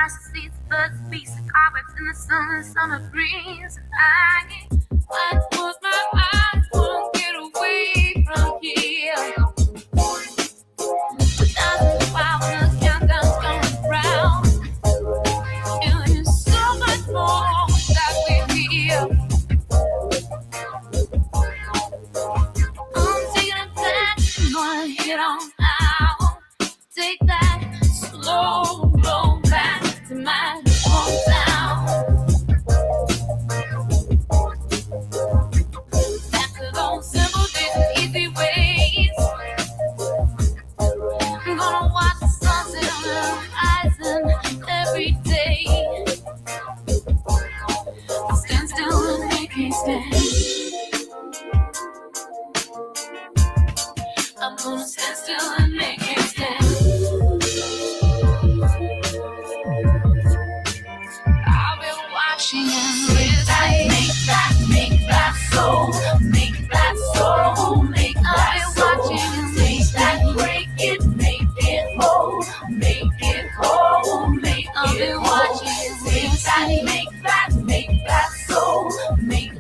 grass, seeds, birds, beasts, cobwebs in the sun, summer breeze. I close my eyes, won't get away from here. 2012, the countdown's going round, and there's so much more that we hear. I'm taking it back, I'm gonna hit on out. Take that slow roll back to my hometown. Back to those simple days and easy ways. I'm gonna watch the sunset on the horizon every day. Stand still and make it stand. I'm gonna stand still and make it stand. I've been watching and listening. Make that soul, make that soul, make that soul. Make that, break it, make it whole, make it whole, make it whole. Make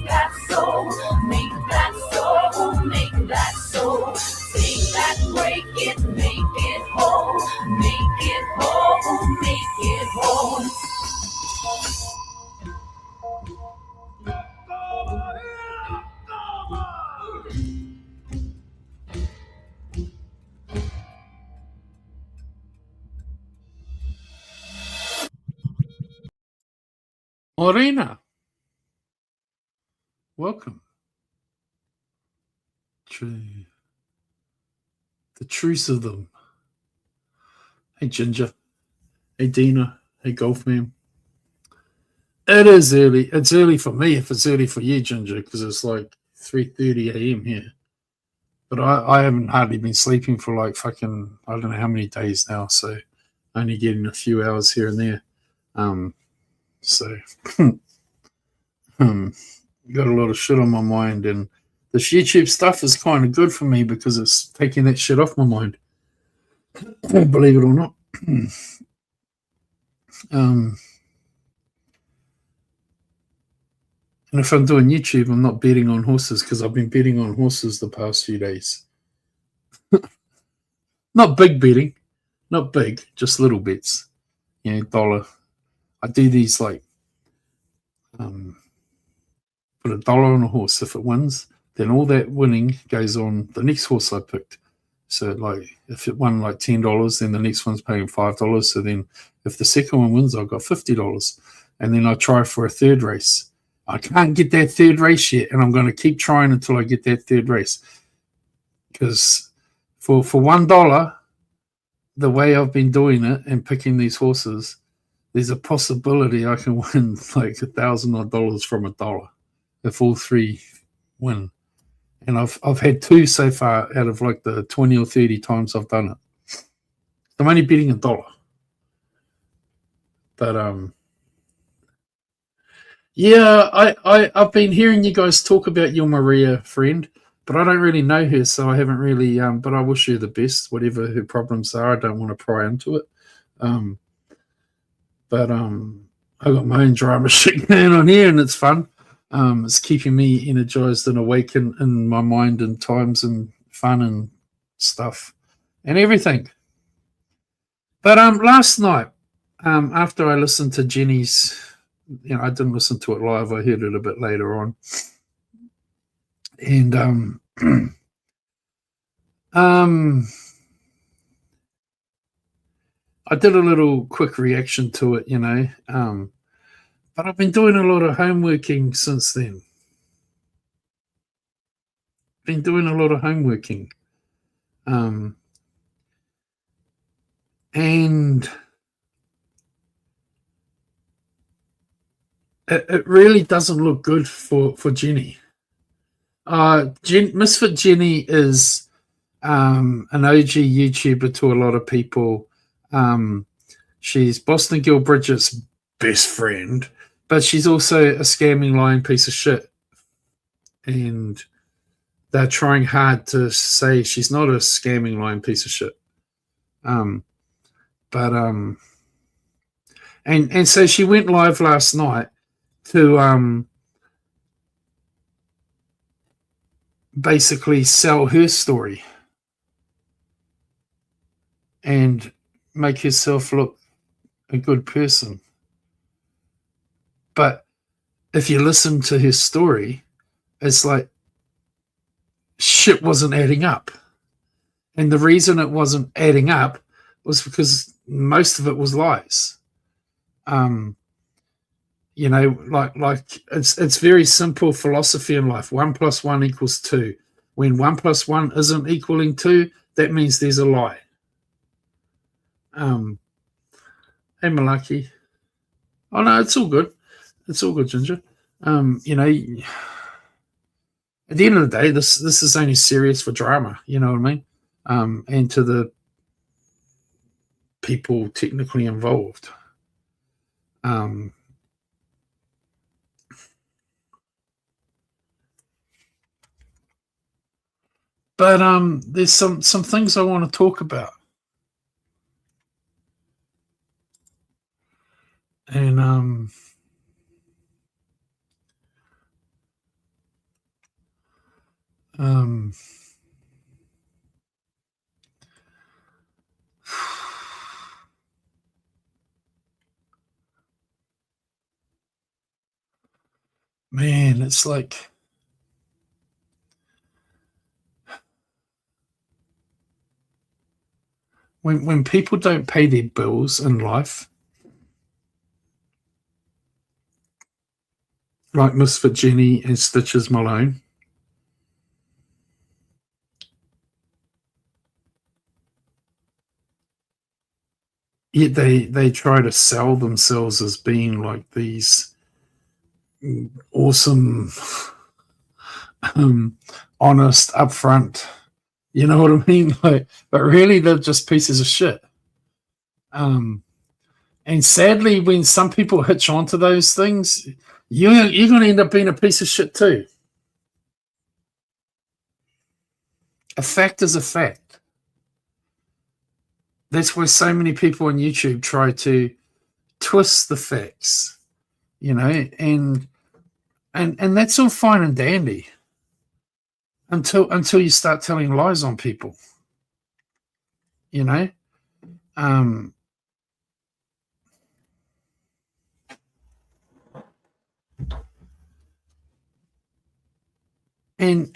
that soul, make that soul, make that soul. Make that, break it, make it whole, make it whole, make it whole. Morena, welcome to the truth of them. Hey Ginger, hey Dina, hey Golfman. It is early. It's early for me if it's early for you, Ginger, because it's like 3:30 a.m. here. But I haven't hardly been sleeping for like fucking, I don't know how many days now, so only getting a few hours here and there. So got a lot of shit on my mind, and this YouTube stuff is kind of good for me because it's taking that shit off my mind. Believe it or not. And if I'm doing YouTube, I'm not betting on horses because I've been betting on horses the past few days. Not big betting, not big, just little bets. You know, dollar. I do these like, put $1 on a horse. If it wins, then all that winning goes on the next horse I picked. So like if it won like $10, then the next one's paying $5. So then if the second one wins, I've got $50. And then I try for a third race. I can't get that third race yet, and I'm going to keep trying until I get that third race. Because for $1, the way I've been doing it and picking these horses, there's a possibility I can win like $1,000 from $1 if all three win. And I've had 2 so far out of like the 20 or 30 times I've done it. I'm only betting $1. But yeah, I've been hearing you guys talk about your Maria friend, but I don't really know her, so I haven't really. But I wish her the best, whatever her problems are. I don't want to pry into it. Um, but I got my own drama shit going on here, and it's fun. It's keeping me energized and awake in my mind and times and fun and stuff and everything. But last night, after I listened to Jenny's, I didn't listen to it live. I heard it a bit later on, and I did a little quick reaction to it, but I've been doing a lot of homeworking since then. Been doing a lot of homeworking, and it really doesn't look good for Jenny. Misfit Jenny is an OG YouTuber to a lot of people. She's Boston Girl Bridget's best friend, but she's also a scamming, lying piece of shit. And they're trying hard to say she's not a scamming, lying piece of shit. And so she went live last night to basically sell her story and make herself look a good person. But if you listen to her story, it's like shit wasn't adding up. And the reason it wasn't adding up was because most of it was lies. Like it's very simple philosophy in life. 1 + 1 = 2. When 1 + 1 isn't equaling 2, that means there's a lie. Hey, Malaki. Oh no, it's all good. It's all good, Ginger. At the end of the day, this is only serious for drama. You know what I mean? And to the people technically involved. But there's some things I want to talk about. And man, it's like when people don't pay their bills in life, like Misfit Jenny and Stitches Malone, yet they try to sell themselves as being like these awesome, honest, upfront. You know what I mean? Like, but really, they're just pieces of shit. And sadly, when some people hitch onto those things, you're going to end up being a piece of shit too. A fact is a fact. That's why so many people on YouTube try to twist the facts, and that's all fine and dandy until you start telling lies on people, And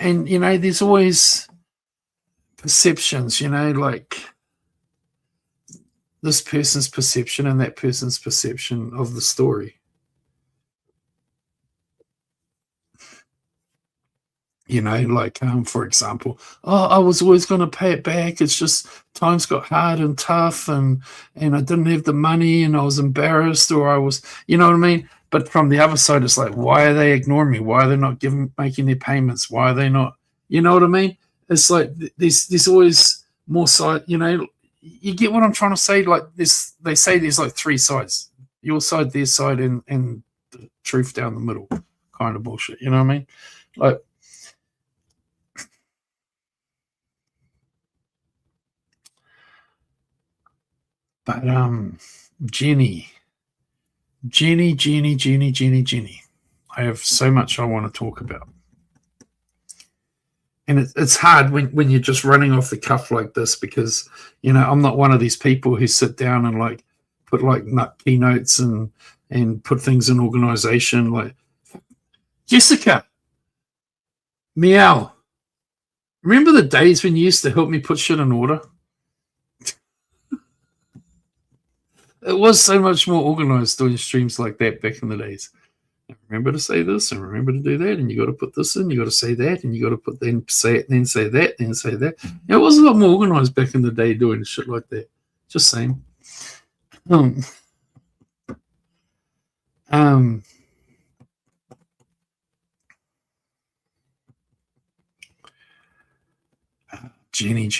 there's always perceptions, like this person's perception and that person's perception of the story. Like for example, oh, I was always going to pay it back. It's just times got hard and tough, and I didn't have the money, and I was embarrassed, or I was, you know what I mean. But from the other side, it's like, why are they ignoring me? Why are they not making their payments? Why are they not? You know what I mean? It's like there's always more side. You get what I'm trying to say? Like this, they say there's like three sides: your side, their side, and the truth down the middle, kind of bullshit. You know what I mean? Like. But Jenny. I have so much I want to talk about. And it's hard when you're just running off the cuff like this because, I'm not one of these people who sit down and like put like nut keynotes and put things in organization. Like, Jessica, meow. Remember the days when you used to help me put shit in order? It was so much more organized doing streams like that back in the days. Remember to say this and remember to do that, and you got to put this in, you got to say that, and you got to put then say it, then say that, then say that. It was a lot more organized back in the day doing shit like that. Just saying. Jenny.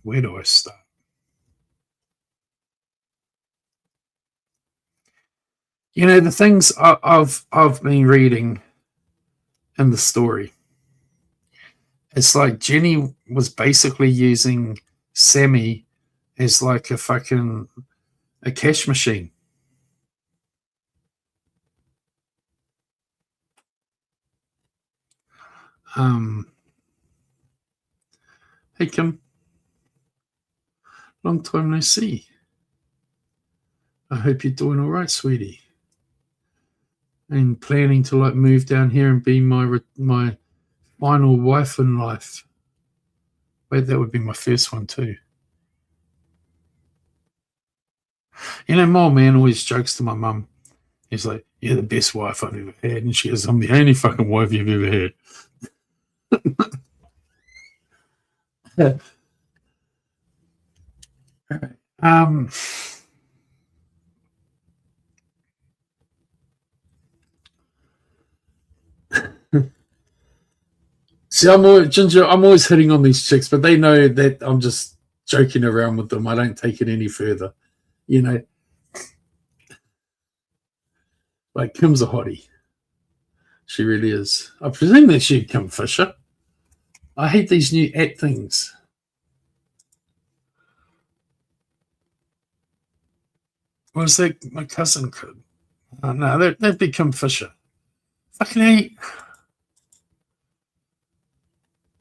Where do I start? The things I've been reading in the story, it's like Jenny was basically using Sammy as like a cash machine. Hey Kim, long time no see. I hope you're doing all right, sweetie. And planning to like move down here and be my final wife in life. Wait, that would be my first one too. My old man always jokes to my mum. He's like, "You're the best wife I've ever had," and she goes, "I'm the only fucking wife you've ever had." See, I'm always hitting on these chicks, but they know that I'm just joking around with them. I don't take it any further. Like Kim's a hottie. She really is. I presume that she'd Kim Fisher. I hate these new at things. What is that? My cousin could. Oh, no, that'd be Kim Fisher. Fucking hate.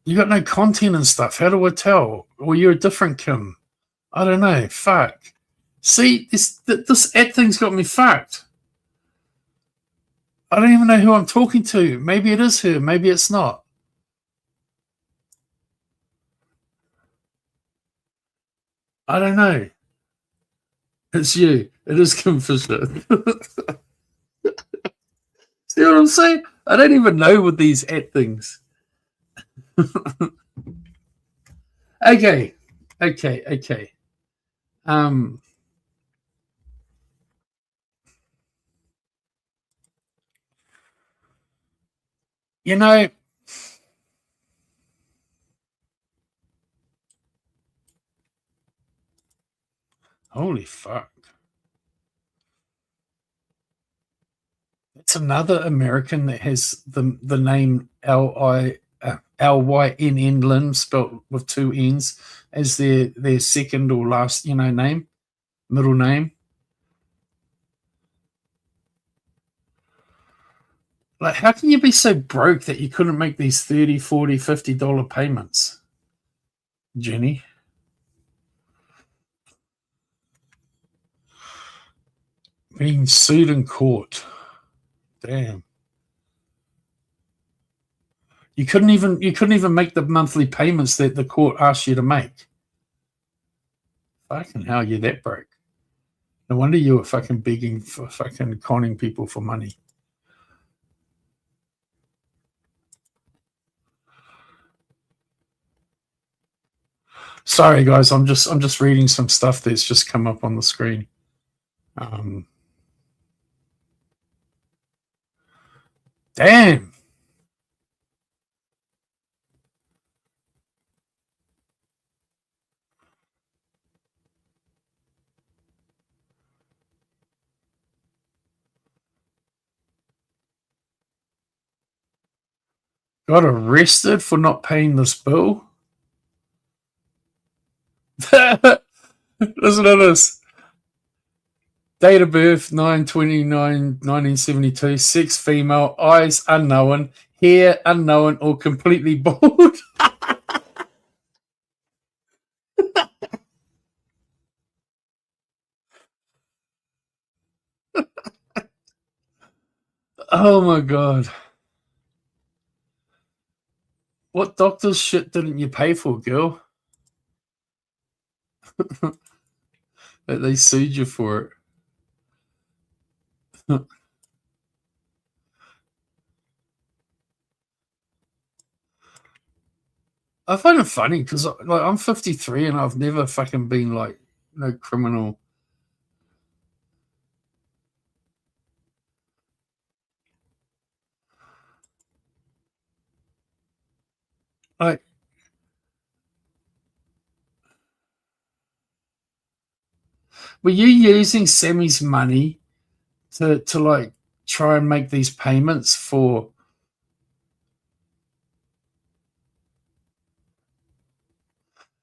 You got no content and stuff. How do I tell? Or you're a different Kim? I don't know. Fuck. See, this ad thing's got me fucked. I don't even know who I'm talking to. Maybe it is her. Maybe it's not. I don't know. It's you. It is Kim Fisher. See what I'm saying? I don't even know with these ad things. Okay. Holy fuck. It's another American that has the name Lynn Lynn spelled with two N's as their second or last name, middle name. Like, how can you be so broke that you couldn't make these $30, $40, $50 payments, Jenny? Being sued in court. Damn. You couldn't even make the monthly payments that the court asked you to make. Fucking hell, you're that broke. No wonder you were fucking begging for fucking conning people for money. Sorry, guys. I'm just reading some stuff that's just come up on the screen. Damn. Got arrested for not paying this bill. Listen to this. Date of birth 9/29/1972. Sex female. Eyes unknown. Hair unknown or completely bald. Oh my god. What doctor's shit didn't you pay for, girl? That they sued you for it. I find it funny because like I'm 53 and I've never fucking been like no criminal. Like, were you using Sammy's money to like try and make these payments for?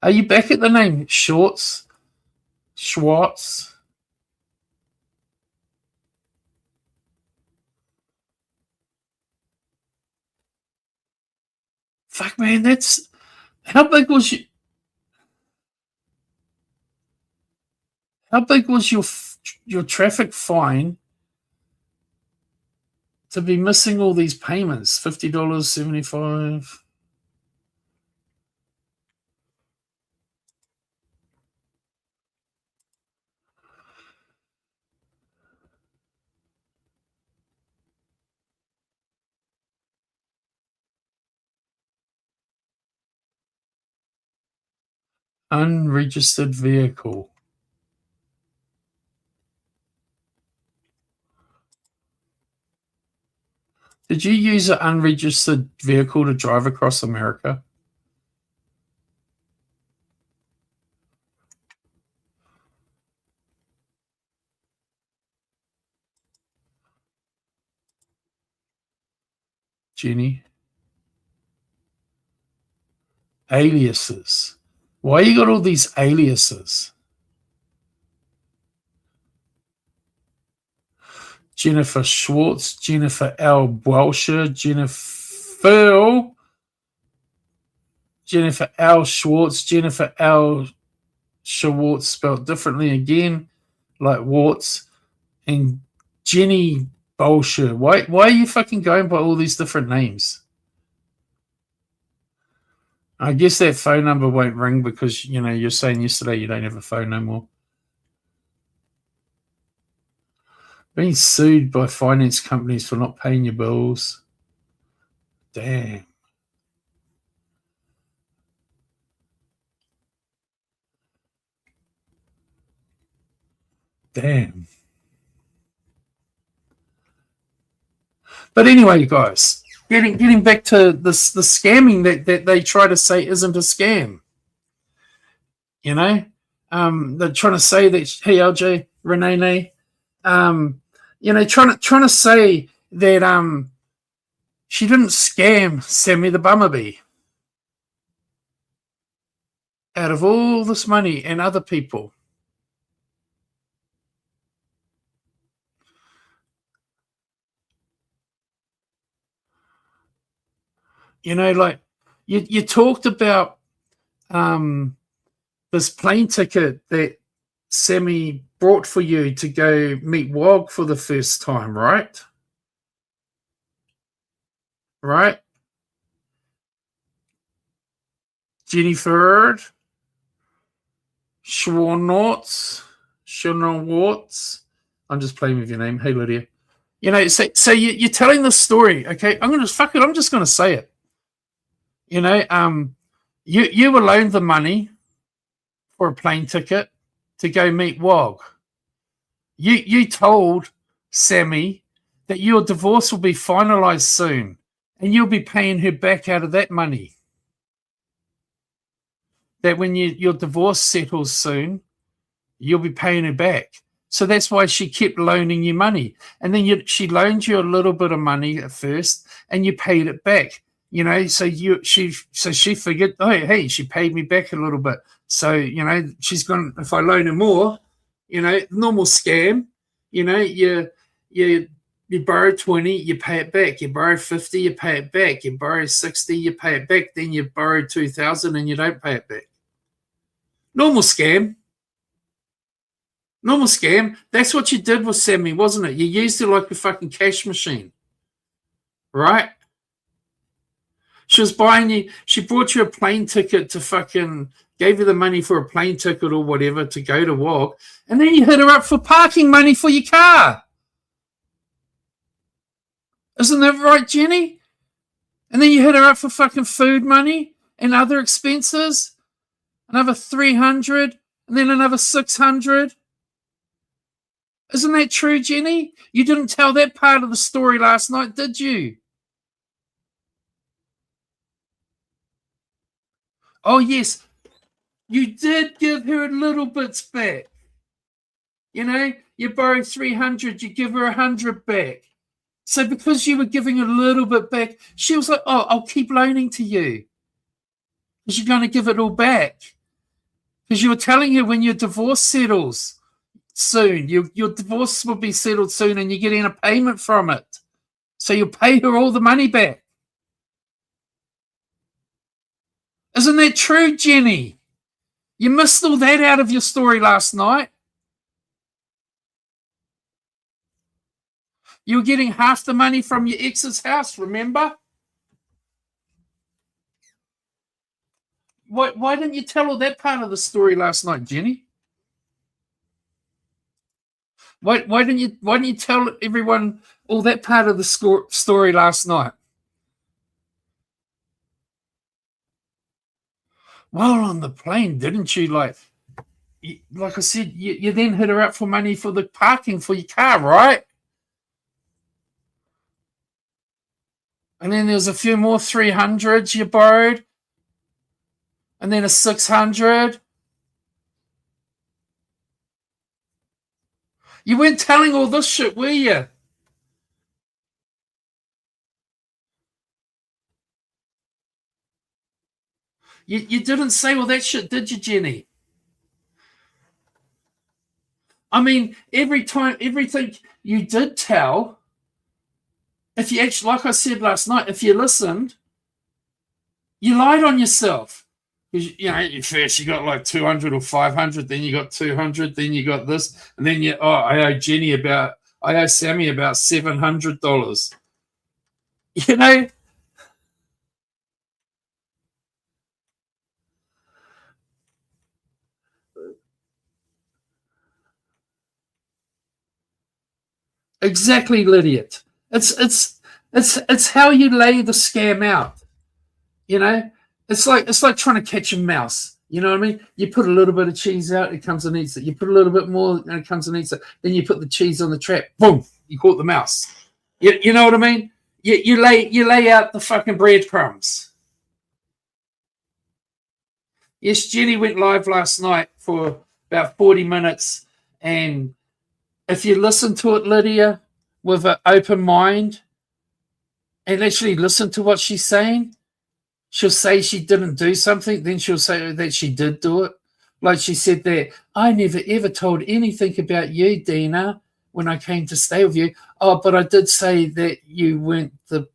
Are you back at the name Schwartz? Fuck, man, that's how big was you? How big was your traffic fine to be missing all these payments? $50, 75. Unregistered vehicle. Did you use an unregistered vehicle to drive across America? Jenny? Aliases. Why you got all these aliases? Jennifer Schwartz, Jennifer L. Welcher, Jennifer L. Schwartz, Jennifer L. Schwartz spelled differently again, like warts, and Jenny Bolsher. Why are you fucking going by all these different names? I guess that phone number won't ring because, you know, you're saying yesterday you don't have a phone no more. Being sued by finance companies for not paying your bills. Damn. Damn. But anyway, guys, getting back to the scamming that they try to say isn't a scam. You know, they're trying to say that, hey, LJ, Renee, you know, trying to say that she didn't scam Sammy the Bumblebee out of all this money and other people. You know, like you talked about this plane ticket that Sammy brought for you to go meet Wog for the first time, right? Right? Jennifer Schwartz. I'm just playing with your name. Hey, Lydia. You know, so you're telling this story, okay? I'm just gonna say it. You know, you were loaned the money, for a plane ticket to go meet Wog. You told Sammy that your divorce will be finalized soon and you'll be paying her back out of that money. That when your divorce settles soon, you'll be paying her back. So that's why she kept loaning you money. And then she loaned you a little bit of money at first and you paid it back. So she figured, oh, hey, she paid me back a little bit. So, she's going, if I loan her more, normal scam, you borrow 20, you pay it back. You borrow 50, you pay it back. You borrow 60, you pay it back. Then you borrow 2,000 and you don't pay it back. Normal scam. Normal scam. That's what you did with Sammy, wasn't it? You used it like a fucking cash machine. Right? She bought you a plane ticket to fucking, gave you the money for a plane ticket or whatever to go to Wog, and then you hit her up for parking money for your car. Isn't that right, Jenny? And then you hit her up for fucking food money and other expenses. Another 300 and then another 600. Isn't that true, Jenny? You didn't tell that part of the story last night, did you? Oh, yes. You did give her little bits back. You borrow 300, you give her 100 back. So because you were giving a little bit back, she was like, oh, I'll keep loaning to you. Because you're going to give it all back. Because you were telling her when your divorce settles soon, your divorce will be settled soon and you're getting a payment from it. So you'll pay her all the money back. Isn't that true, Jenny? You missed all that out of your story last night. You were getting half the money from your ex's house, remember? Why didn't you tell all that part of the story last night, Jenny? Why didn't you tell everyone all that part of the story last night? While on the plane, didn't you? Like I said, you then hit her up for money for the parking for your car, right? And then there was a few more 300s you borrowed. And then a 600. You weren't telling all this shit, were you? You didn't say all that shit, did you, Jenny? I mean, everything you did tell, if you actually, like I said last night, if you listened, you lied on yourself. Because, first you got like 200 or 500, then you got 200, then you got this, and then I owe Sammy about $700. Exactly, Lydia. It's how you lay the scam out. It's like trying to catch a mouse. You know what I mean? You put a little bit of cheese out, it comes and eats it. You put a little bit more, and it comes and eats it. Then you put the cheese on the trap. Boom! You caught the mouse. You know what I mean? You lay out the fucking breadcrumbs. Yes, Jenny went live last night for about 40 minutes, and if you listen to it, Lydia, with an open mind, and actually listen to what she's saying, she'll say she didn't do something, then she'll say that she did do it. Like she said that, I never ever told anything about you, Dina, when I came to stay with you. Oh, but I did say that you weren't the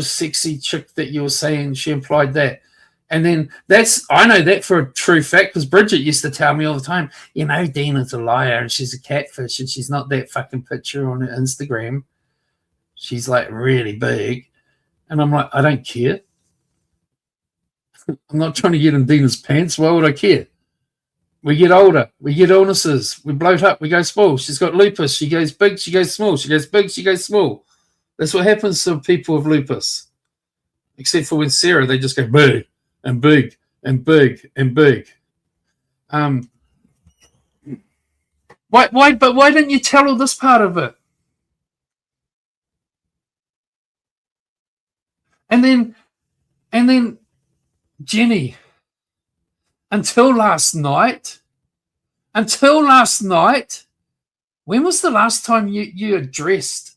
sexy chick that you were saying. She implied that. And then I know that for a true fact, because Bridget used to tell me all the time, Dina's a liar and she's a catfish and she's not that fucking picture on her Instagram. She's like really big. And I'm like, I don't care. I'm not trying to get in Dina's pants. Why would I care? We get older. We get illnesses. We bloat up. We go small. She's got lupus. She goes big. She goes small. She goes big. She goes small. That's what happens to people with lupus. Except for with Sarah, they just go big and big and big and big. Why didn't you tell her this part of it? And then Jenny, until last night, when was the last time you addressed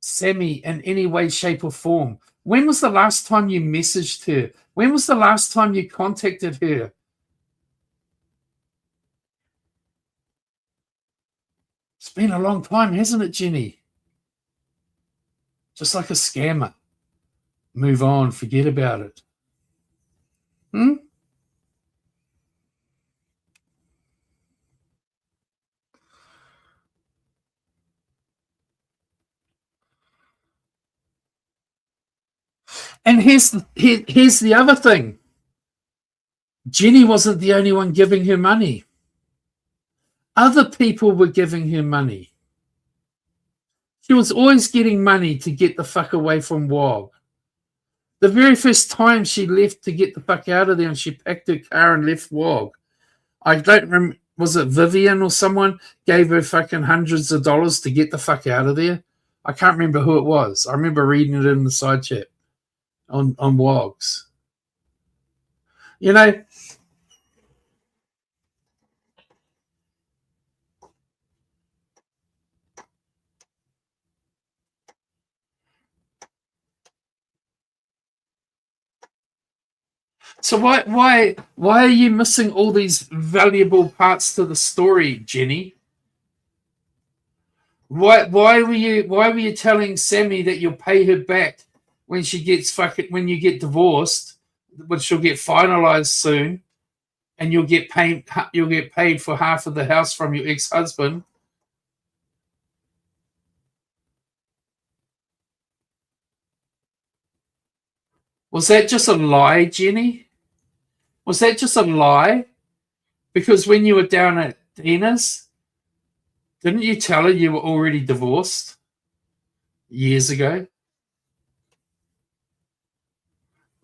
Sammy in any way, shape, or form? When was the last time you messaged her? When was the last time you contacted her? It's been a long time, hasn't it, Jenny? Just like a scammer. Move on, forget about it. And here's the other thing. Jenny wasn't the only one giving her money. Other people were giving her money. She was always getting money to get the fuck away from WOG. The very first time she left to get the fuck out of there and she packed her car and left WOG, I don't remember, was it Vivian or someone gave her fucking hundreds of dollars to get the fuck out of there? I can't remember who it was. I remember reading it in the side chat on WOGs. You know, so why are you missing all these valuable parts to the story, Jenny? Why were you telling Sammy that you'll pay her back when when you get divorced, which will get finalized soon, and you'll get paid for half of the house from your ex-husband? Was that just a lie, Jenny? Was that just a lie? Because when you were down at Dina's, didn't you tell her you were already divorced years ago?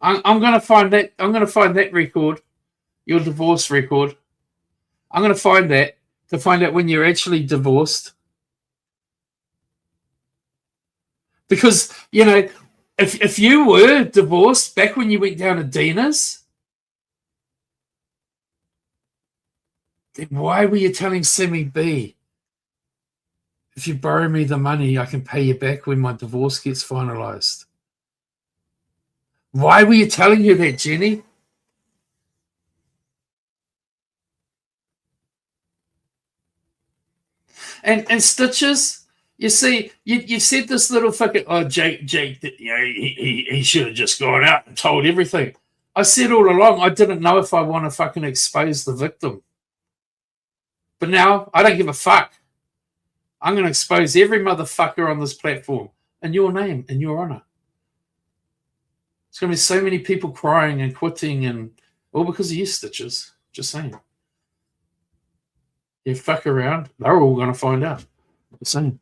I'm going to find that. I'm going to find that record, your divorce record. I'm going to find that to find out when you're actually divorced. Because, you know, if you were divorced back when you went down to Dina's, then why were you telling Sammy B, if you borrow me the money, I can pay you back when my divorce gets finalized? Why were you telling her that, Jenny? And Stitches, you see, you said this little fucking, Jake, you know, he should have just gone out and told everything. I said all along, I didn't know if I want to fucking expose the victim. But now, I don't give a fuck. I'm going to expose every motherfucker on this platform in your name, in your honor. There's going to be so many people crying and quitting, and all because of you, Stitches. Just saying. You fuck around, they're all going to find out. Just saying.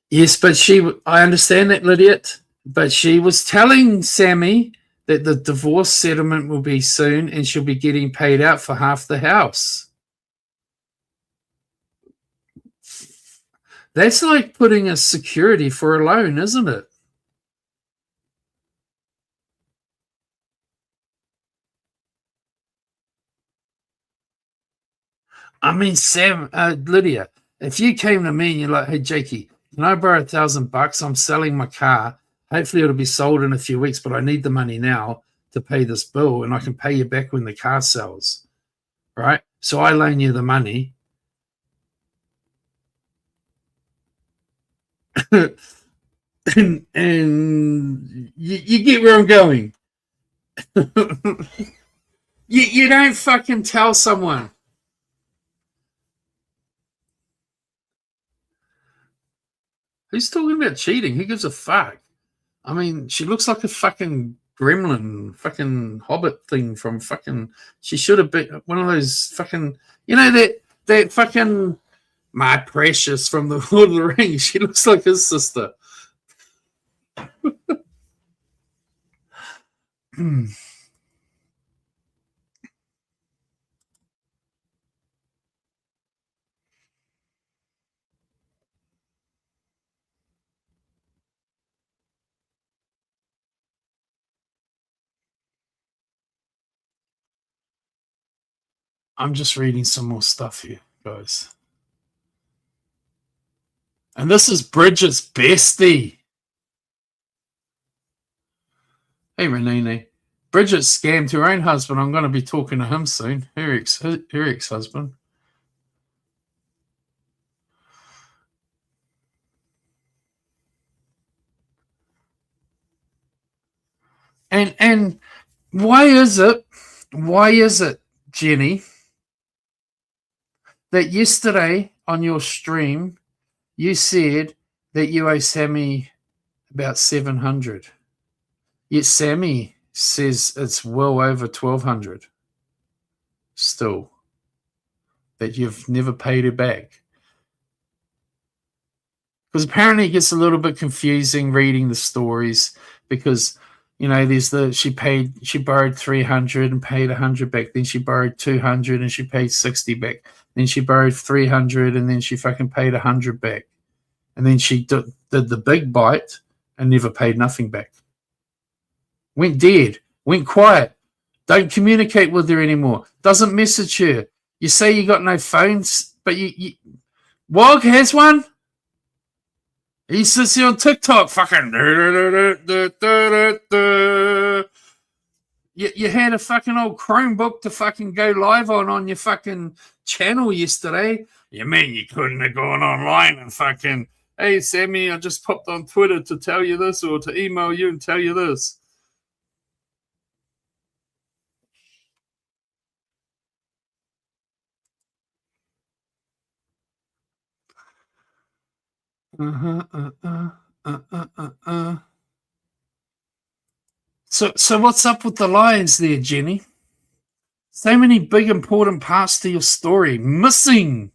Yes, but I understand that, Lydiot, but she was telling Sammy that the divorce settlement will be soon and she'll be getting paid out for half the house. That's like putting a security for a loan, isn't it? I mean, Lydia, if you came to me and you're like, hey, Jakey, can I borrow $1,000? I'm selling my car. Hopefully it'll be sold in a few weeks, but I need the money now to pay this bill, and I can pay you back when the car sells, right? So I loan you the money. and you get where I'm going. you don't fucking tell someone. Who's talking about cheating? Who gives a fuck? I mean, she looks like a fucking gremlin, fucking hobbit thing from fucking. She should have been one of those fucking. You know that fucking my precious from the Lord of the Rings. She looks like his sister. I'm just reading some more stuff here, guys. And this is Bridget's bestie. Hey, Renee. Bridget scammed her own husband. I'm going to be talking to him soon. Her ex-husband. And why is it, Jenny, that yesterday on your stream you said that you owe Sammy about 700? Yet Sammy says it's well over 1,200 still, that you've never paid her back. Because apparently it gets a little bit confusing reading the stories, because there's she borrowed 300 and paid 100 back, then she borrowed 200 and she paid 60 back, then she borrowed 300 and then she fucking paid 100 back, and then she did the big bite and never paid nothing back. Went dead, went quiet, don't communicate with her anymore, doesn't message her. You say you got no phones, but you Wog has one. He sits here on TikTok fucking. You had a fucking old Chromebook to fucking go live on your fucking channel yesterday. You mean you couldn't have gone online and fucking, hey, Sammy, I just popped on Twitter to tell you this, or to email you and tell you this? So what's up with the lies there, Jenny? So many big important parts to your story missing.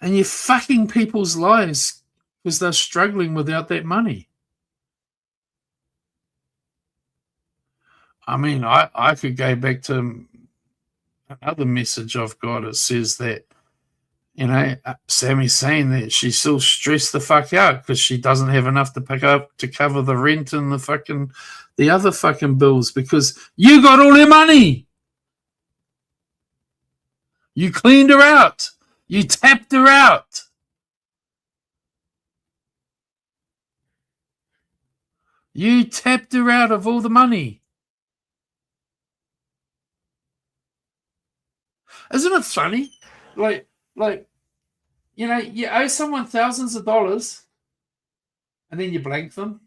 And you're fucking people's lives because they're struggling without that money. I mean, I could go back to another message I've got. It says that, Sammy's saying that she's still stressed the fuck out because she doesn't have enough to pick up to cover the rent and the other fucking bills, because you got all her money. You cleaned her out. You tapped her out. You tapped her out of all the money. Isn't it funny? You owe someone thousands of dollars and then you blank them.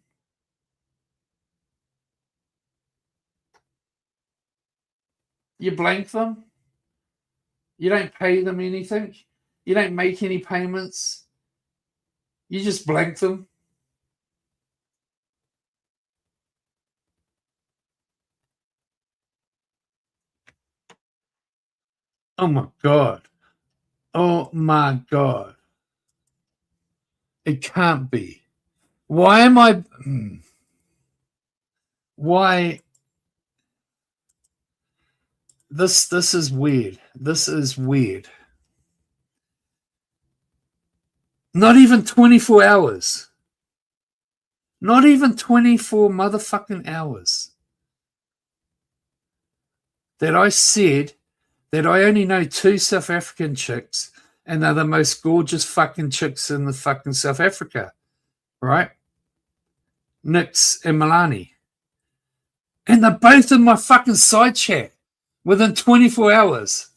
You blank them. You don't pay them anything. You don't make any payments. You just blank them. Oh my God. Oh my God. It can't be. Why am I... Why... This is weird. This is weird. Not even 24 hours. Not even 24 motherfucking hours. That I said that I only know 2 South African chicks, and they're the most gorgeous fucking chicks in the fucking South Africa, right? Nix and Milani. And they're both in my fucking side chat within 24 hours.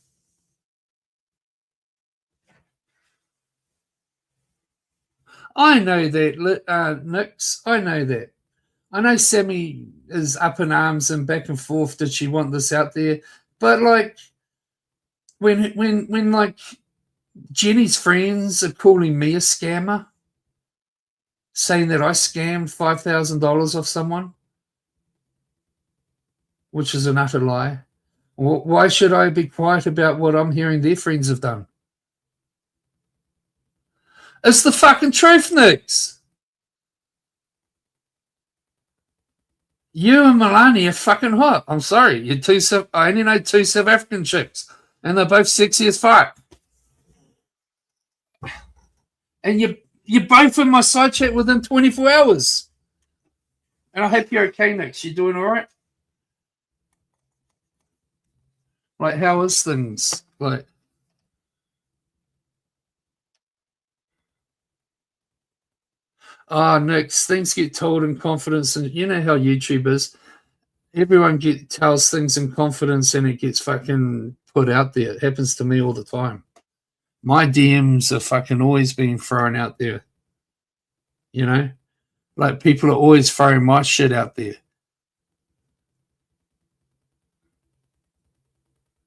I know that, Nix. I know that. I know Sammy is up in arms and back and forth. Did she want this out there? But when Jenny's friends are calling me a scammer, saying that I scammed $5,000 off someone, which is an utter lie. Why should I be quiet about what I'm hearing their friends have done? It's the fucking truth, Nix. You and Milani are fucking hot. I'm sorry. You're two. I only know two South African chicks, and they're both sexy as fuck. And you're both in my side chat within 24 hours. And I hope you're okay, Nix. You doing all right? Like, how is things? Like, Nix, things get told in confidence, and you know how YouTube is. Everyone tells things in confidence, and it gets fucking put out there. It happens to me all the time. My DMs are fucking always being thrown out there. You know, like people are always throwing my shit out there.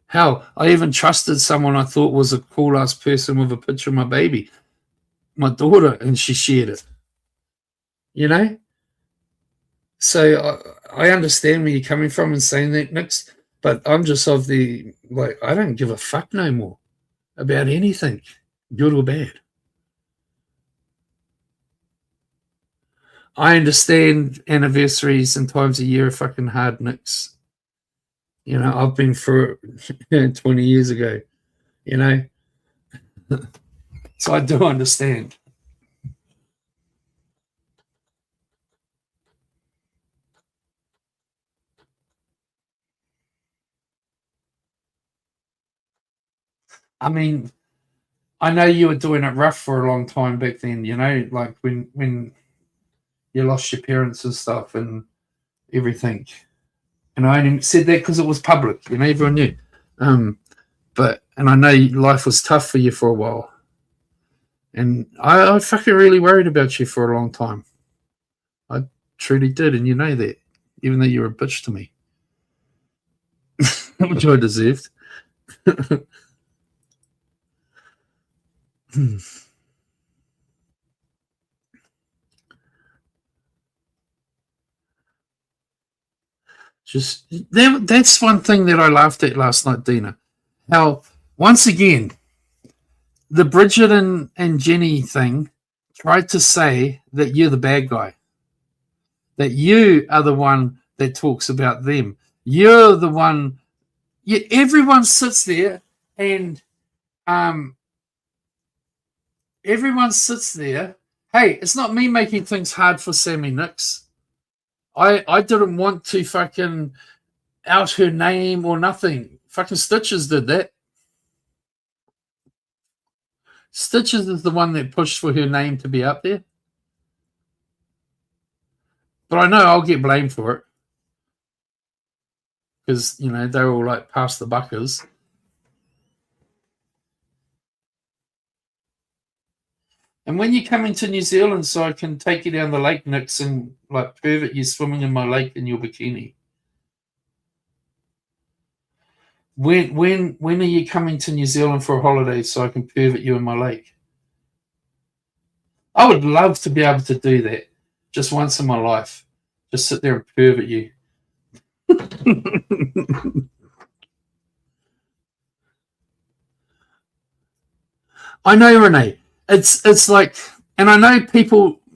Hell, I even trusted someone I thought was a cool ass person with a picture of my baby, my daughter, and she shared it. You know? So I understand where you're coming from and saying that, Nix, but I'm just of the, like, I don't give a fuck no more about anything, good or bad. I understand anniversaries and times a year are fucking hard, Nix. You know, I've been through it 20 years ago, you know? So I do understand. I mean, I know you were doing it rough for a long time back then, you know, like when you lost your parents and stuff and everything. And I only said that because it was public, you know, everyone knew. And I know life was tough for you for a while. And I fucking really worried about you for a long time. I truly did, and you know that, even though you were a bitch to me, which I deserved. Just that's one thing that I laughed at last night, Dina. How once again the Bridget and Jenny thing tried to say that you're the bad guy, that you are the one that talks about them. You're the one. Everyone sits there and everyone sits there. Hey, it's not me making things hard for Sammy Nix. I didn't want to fucking out her name or nothing. Fucking Stitches did that. Stitches is the one that pushed for her name to be up there. But I know I'll get blamed for it. Because, you know, they're all like past the buckers. And when you come into New Zealand, so I can take you down the lake, Nix, and like pervert you swimming in my lake in your bikini. When are you coming to New Zealand for a holiday so I can pervert you in my lake? I would love to be able to do that just once in my life. Just sit there and pervert you. I know, Renee. It's like, and I know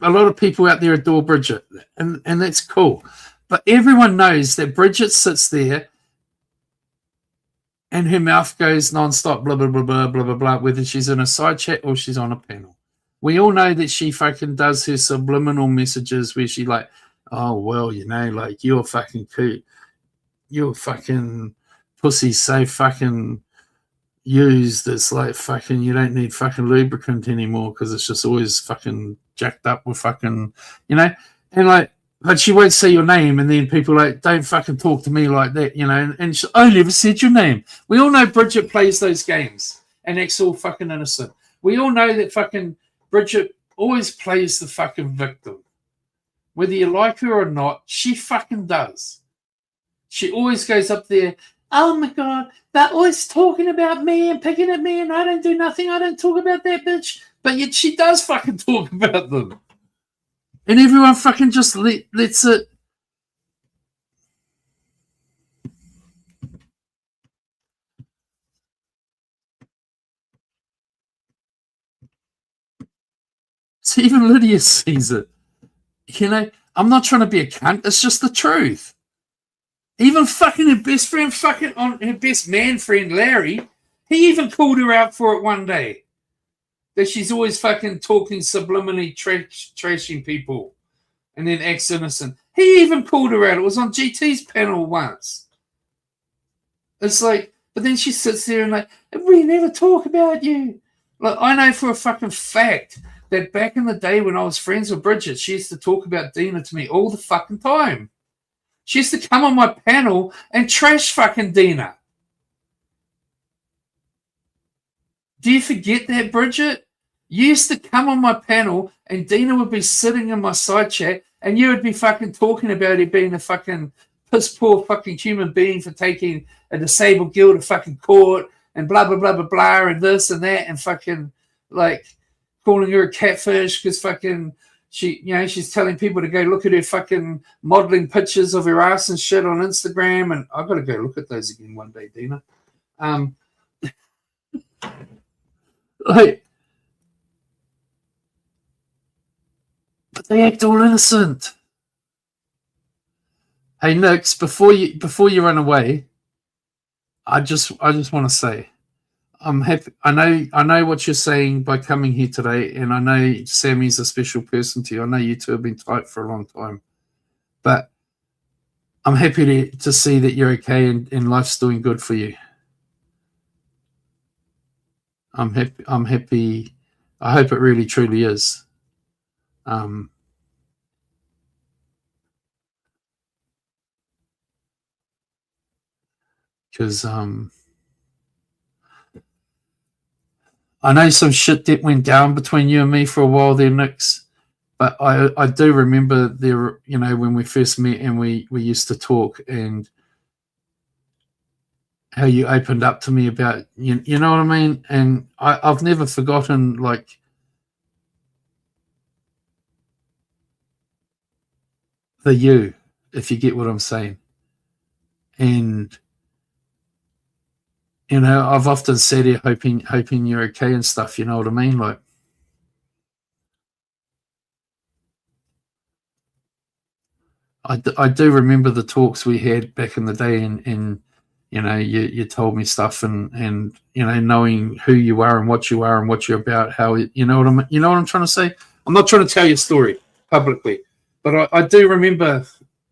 a lot of people out there adore Bridget, and that's cool. But everyone knows that Bridget sits there and her mouth goes nonstop, blah, blah, blah, blah, blah, blah, blah, whether she's in a side chat or she's on a panel. We all know that she fucking does her subliminal messages where she like, oh, well, you know, like, you're fucking cute. You're fucking pussy so fucking used. It's like fucking, you don't need fucking lubricant anymore because it's just always fucking jacked up with fucking, you know, and like, but she won't say your name, and then people like, don't fucking talk to me like that, you know, and she, I never said your name. We all know Bridget plays those games, and it's all fucking innocent. We all know that fucking Bridget always plays the fucking victim. Whether you like her or not, she fucking does. She always goes up there, oh my God, they're always talking about me and picking at me, and I don't do nothing. I don't talk about that bitch. But yet she does fucking talk about them. And everyone fucking just lets it. So even Lydia sees it. You know, I'm not trying to be a cunt. It's just the truth. Even fucking her best friend, fucking on her best man friend, Larry, he even called her out for it one day. That she's always fucking talking subliminally, trashing people, and then acts innocent. He even called her out. It was on GT's panel once. It's like, but then she sits there and like, we never talk about you. Like, I know for a fucking fact that back in the day when I was friends with Bridget, she used to talk about Dina to me all the fucking time. She used to come on my panel and trash fucking Dina. Do you forget that, Bridget? You used to come on my panel and Dina would be sitting in my side chat and you would be fucking talking about her being a fucking piss poor fucking human being for taking a disabled girl to fucking court and blah, blah, blah, blah, blah, and this and that, and fucking like calling her a catfish because fucking she's telling people to go look at her fucking modeling pictures of her ass and shit on Instagram. And I've got to go look at those again one day, Dina. Like, but they act all innocent. Hey, Nix, before you run away, I just want to say, I'm happy. I know what you're saying by coming here today, and I know Sammy's a special person to you. I know you two have been tight for a long time, but I'm happy to see that you're okay and life's doing good for you. I'm happy. I hope it really truly is. Because I know some shit that went down between you and me for a while there, Nix. But I do remember there, when we first met and we used to talk and how you opened up to me about, you know what I mean? And I've never forgotten, like, the you, if you get what I'm saying. And, I've often said here hoping you're okay and stuff, you know what I mean? Like, I do remember the talks we had back in the day, and you told me stuff, and knowing who you are and what you're about, how you know what I'm trying to say. I'm not trying to tell your story publicly, but I do remember,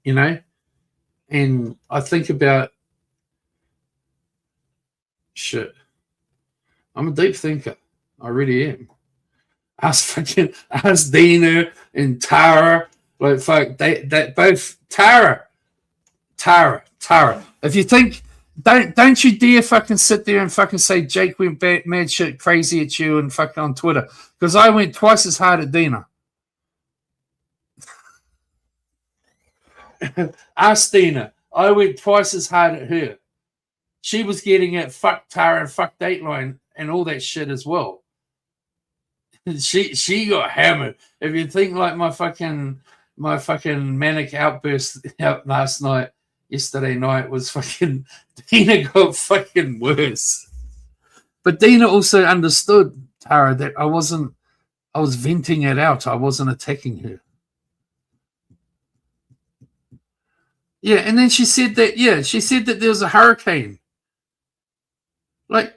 and I think about shit. I'm a deep thinker. I really am. Ask Dina and Tara. Like, fuck, they both Tara. If you think, don't you dare fucking sit there and fucking say Jake went mad shit crazy at you and fucking on Twitter, because I went twice as hard at Dina. Ask Dina. I went twice as hard at her. She was getting at fuck Tara and fuck Dateline and all that shit as well. She got hammered. If you think like my fucking manic outburst yesterday night was fucking, Dina got fucking worse. But Dina also understood, Tara, that I was venting it out. I wasn't attacking her. Yeah, and then she said that there was a hurricane. Like,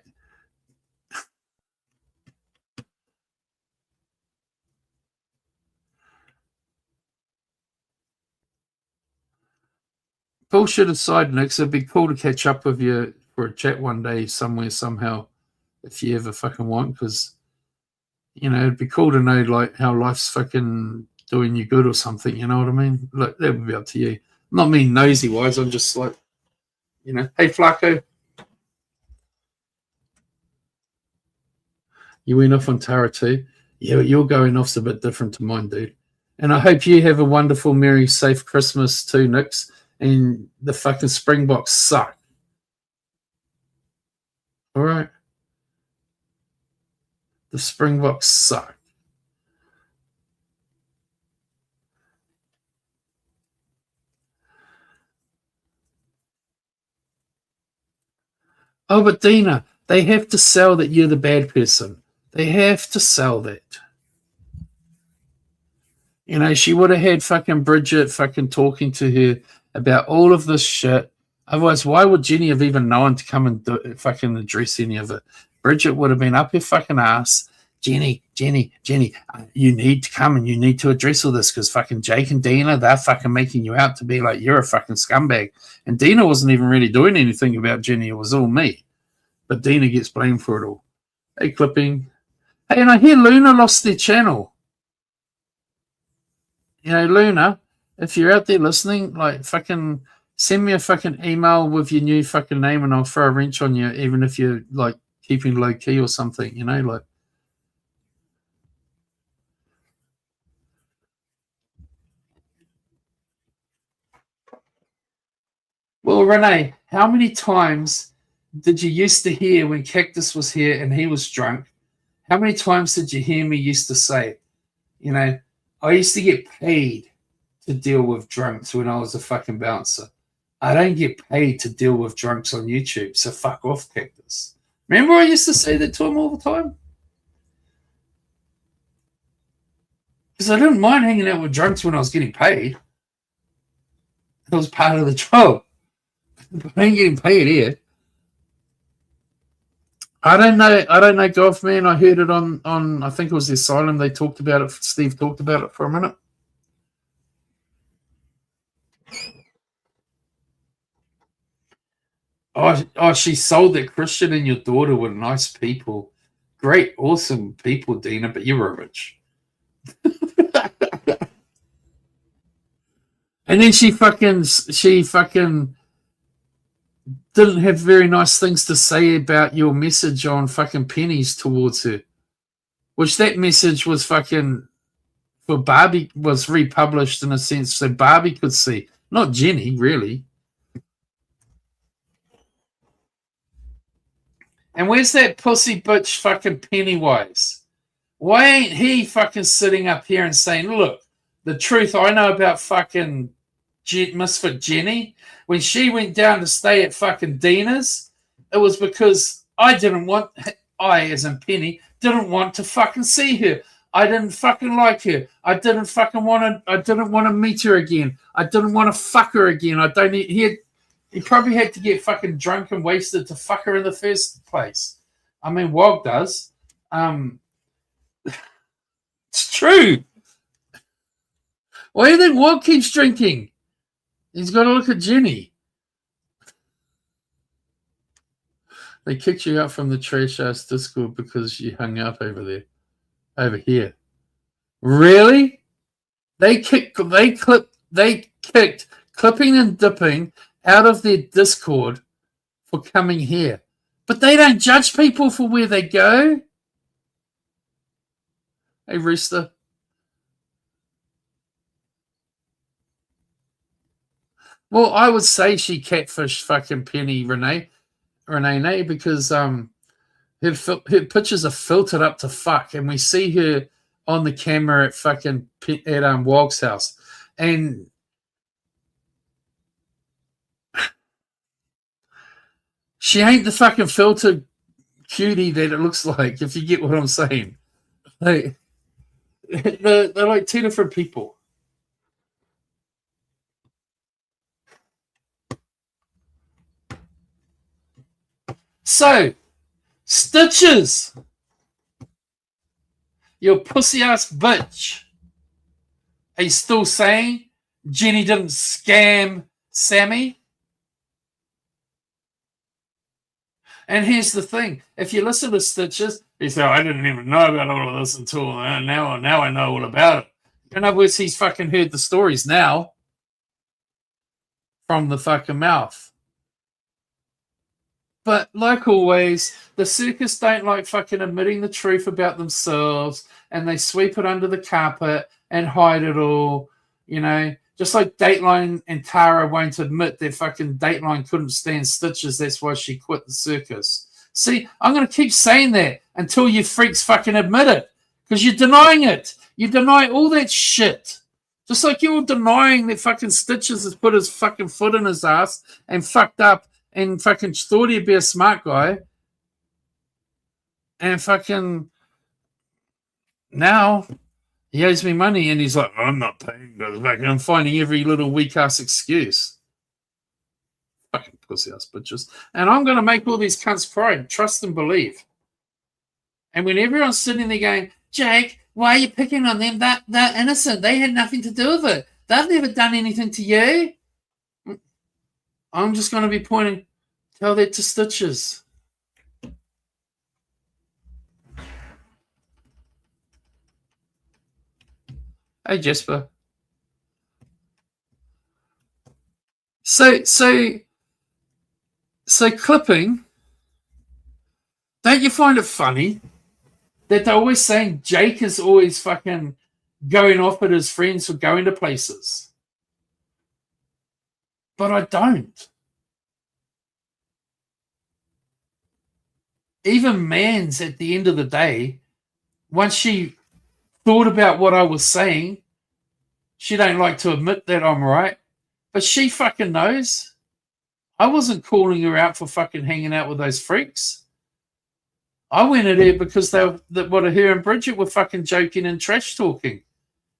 bullshit aside, Nick, it'd be cool to catch up with you for a chat one day somewhere, somehow, if you ever fucking want, because, it'd be cool to know, like, how life's fucking doing you good or something, you know what I mean? Look, that would be up to you. Not me nosy-wise, I'm just like, hey, Flaco. You went off on Tara too? Yeah, but your going off's a bit different to mine, dude. And I hope you have a wonderful, merry, safe Christmas too, Nix. And the fucking Springboks suck. All right? The Springboks suck. Oh, but Dina, they have to sell that you're the bad person. They have to sell that. You know, she would have had fucking Bridget fucking talking to her about all of this shit. Otherwise, why would Jenny have even known to come and fucking address any of it? Bridget would have been up her fucking ass. Jenny, you need to come and you need to address all this because fucking Jake and Dina, they're fucking making you out to be like you're a fucking scumbag. And Dina wasn't even really doing anything about Jenny. It was all me. But Dina gets blamed for it all. Hey, clipping. Hey, and I hear Luna lost their channel. You know, Luna, if you're out there listening, like fucking send me a fucking email with your new fucking name and I'll throw a wrench on you, even if you're like keeping low key or something, you know, like. Well, Renee, how many times did you used to hear when Cactus was here and he was drunk? How many times did you hear me used to say, you know, I used to get paid to deal with drunks when I was a fucking bouncer. I don't get paid to deal with drunks on YouTube, so fuck off, Cactus. Remember I used to say that to him all the time? Because I didn't mind hanging out with drunks when I was getting paid. It was part of the job. I ain't getting paid here. I don't know, Golf Man. I heard it on I think it was the Asylum. They talked about it. Steve talked about it for a minute. Oh, she sold that Christian and your daughter were nice people. Great, awesome people, Dina, but you were rich. And then she fucking didn't have very nice things to say about your message on fucking pennies towards her. Which that message was fucking for Barbie, was republished in a sense so Barbie could see. Not Jenny, really. And where's that pussy bitch fucking Pennywise? Why ain't he fucking sitting up here and saying, look, the truth I know about fucking Misfit Jenny, when she went down to stay at fucking Dina's, it was because I, as in Penny, didn't want to fucking see her. I didn't fucking like her. I didn't want to meet her again. I didn't want to fuck her again. He probably had to get fucking drunk and wasted to fuck her in the first place. I mean, Wog does. It's true. Why do you think Wog keeps drinking? He's got to look at Jenny. They kicked you out from the trash ass Discord because you hung up over here. Really? They kicked clipping and dipping out of their Discord for coming here. But they don't judge people for where they go. Hey, Rooster. Well, I would say she catfished fucking Penny Renee, because her pictures are filtered up to fuck, and we see her on the camera at fucking Wog's house, and she ain't the fucking filtered cutie that it looks like. If you get what I'm saying, they're like two different people. So, Stitches, you pussy ass bitch. Are you still saying Jenny didn't scam Sammy? And here's the thing: if you listen to Stitches, he said, "I didn't even know about all of this until now. Now I know all about it." In other words, he's fucking heard the stories now from the fucking mouth. But like always, the circus don't like fucking admitting the truth about themselves, and they sweep it under the carpet and hide it all, you know. Just like Dateline and Tara won't admit that fucking Dateline couldn't stand Stitches, that's why she quit the circus. See, I'm going to keep saying that until you freaks fucking admit it, because you're denying it. You deny all that shit. Just like you're denying that fucking Stitches has put his fucking foot in his ass and fucked up and fucking thought he'd be a smart guy. And fucking now He owes me money, and he's like, I'm not paying. I'm finding every little weak ass excuse. Fucking pussy ass bitches. And I'm going to make all these cunts cry. Trust and believe. And when everyone's sitting there going, Jake, why are you picking on them? They're innocent. They had nothing to do with it. They've never done anything to you. I'm just going to be pointing, tell that to Stitches. Hey, Jasper. So clipping, don't you find it funny that they're always saying Jake is always fucking going off at his friends for going to places? But I don't. Even Mans, at the end of the day, once she thought about what I was saying, she don't like to admit that I'm right, but she fucking knows. I wasn't calling her out for fucking hanging out with those freaks. I went at her because her and Bridget were fucking joking and trash talking,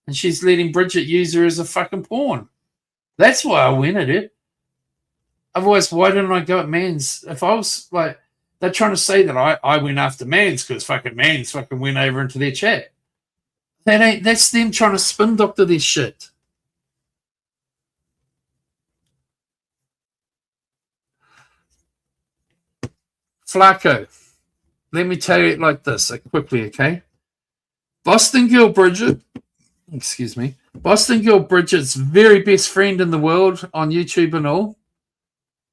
and she's letting Bridget use her as a fucking pawn. That's why I went at it. Otherwise, why didn't I go at Mans? If I was like, they're trying to say that I went after Mans because fucking Mans fucking went over into their chat. That's them trying to spin doctor this shit. Flacco, let me tell you it like this, quickly, okay? Boston Girl Bridget's very best friend in the world on YouTube and all,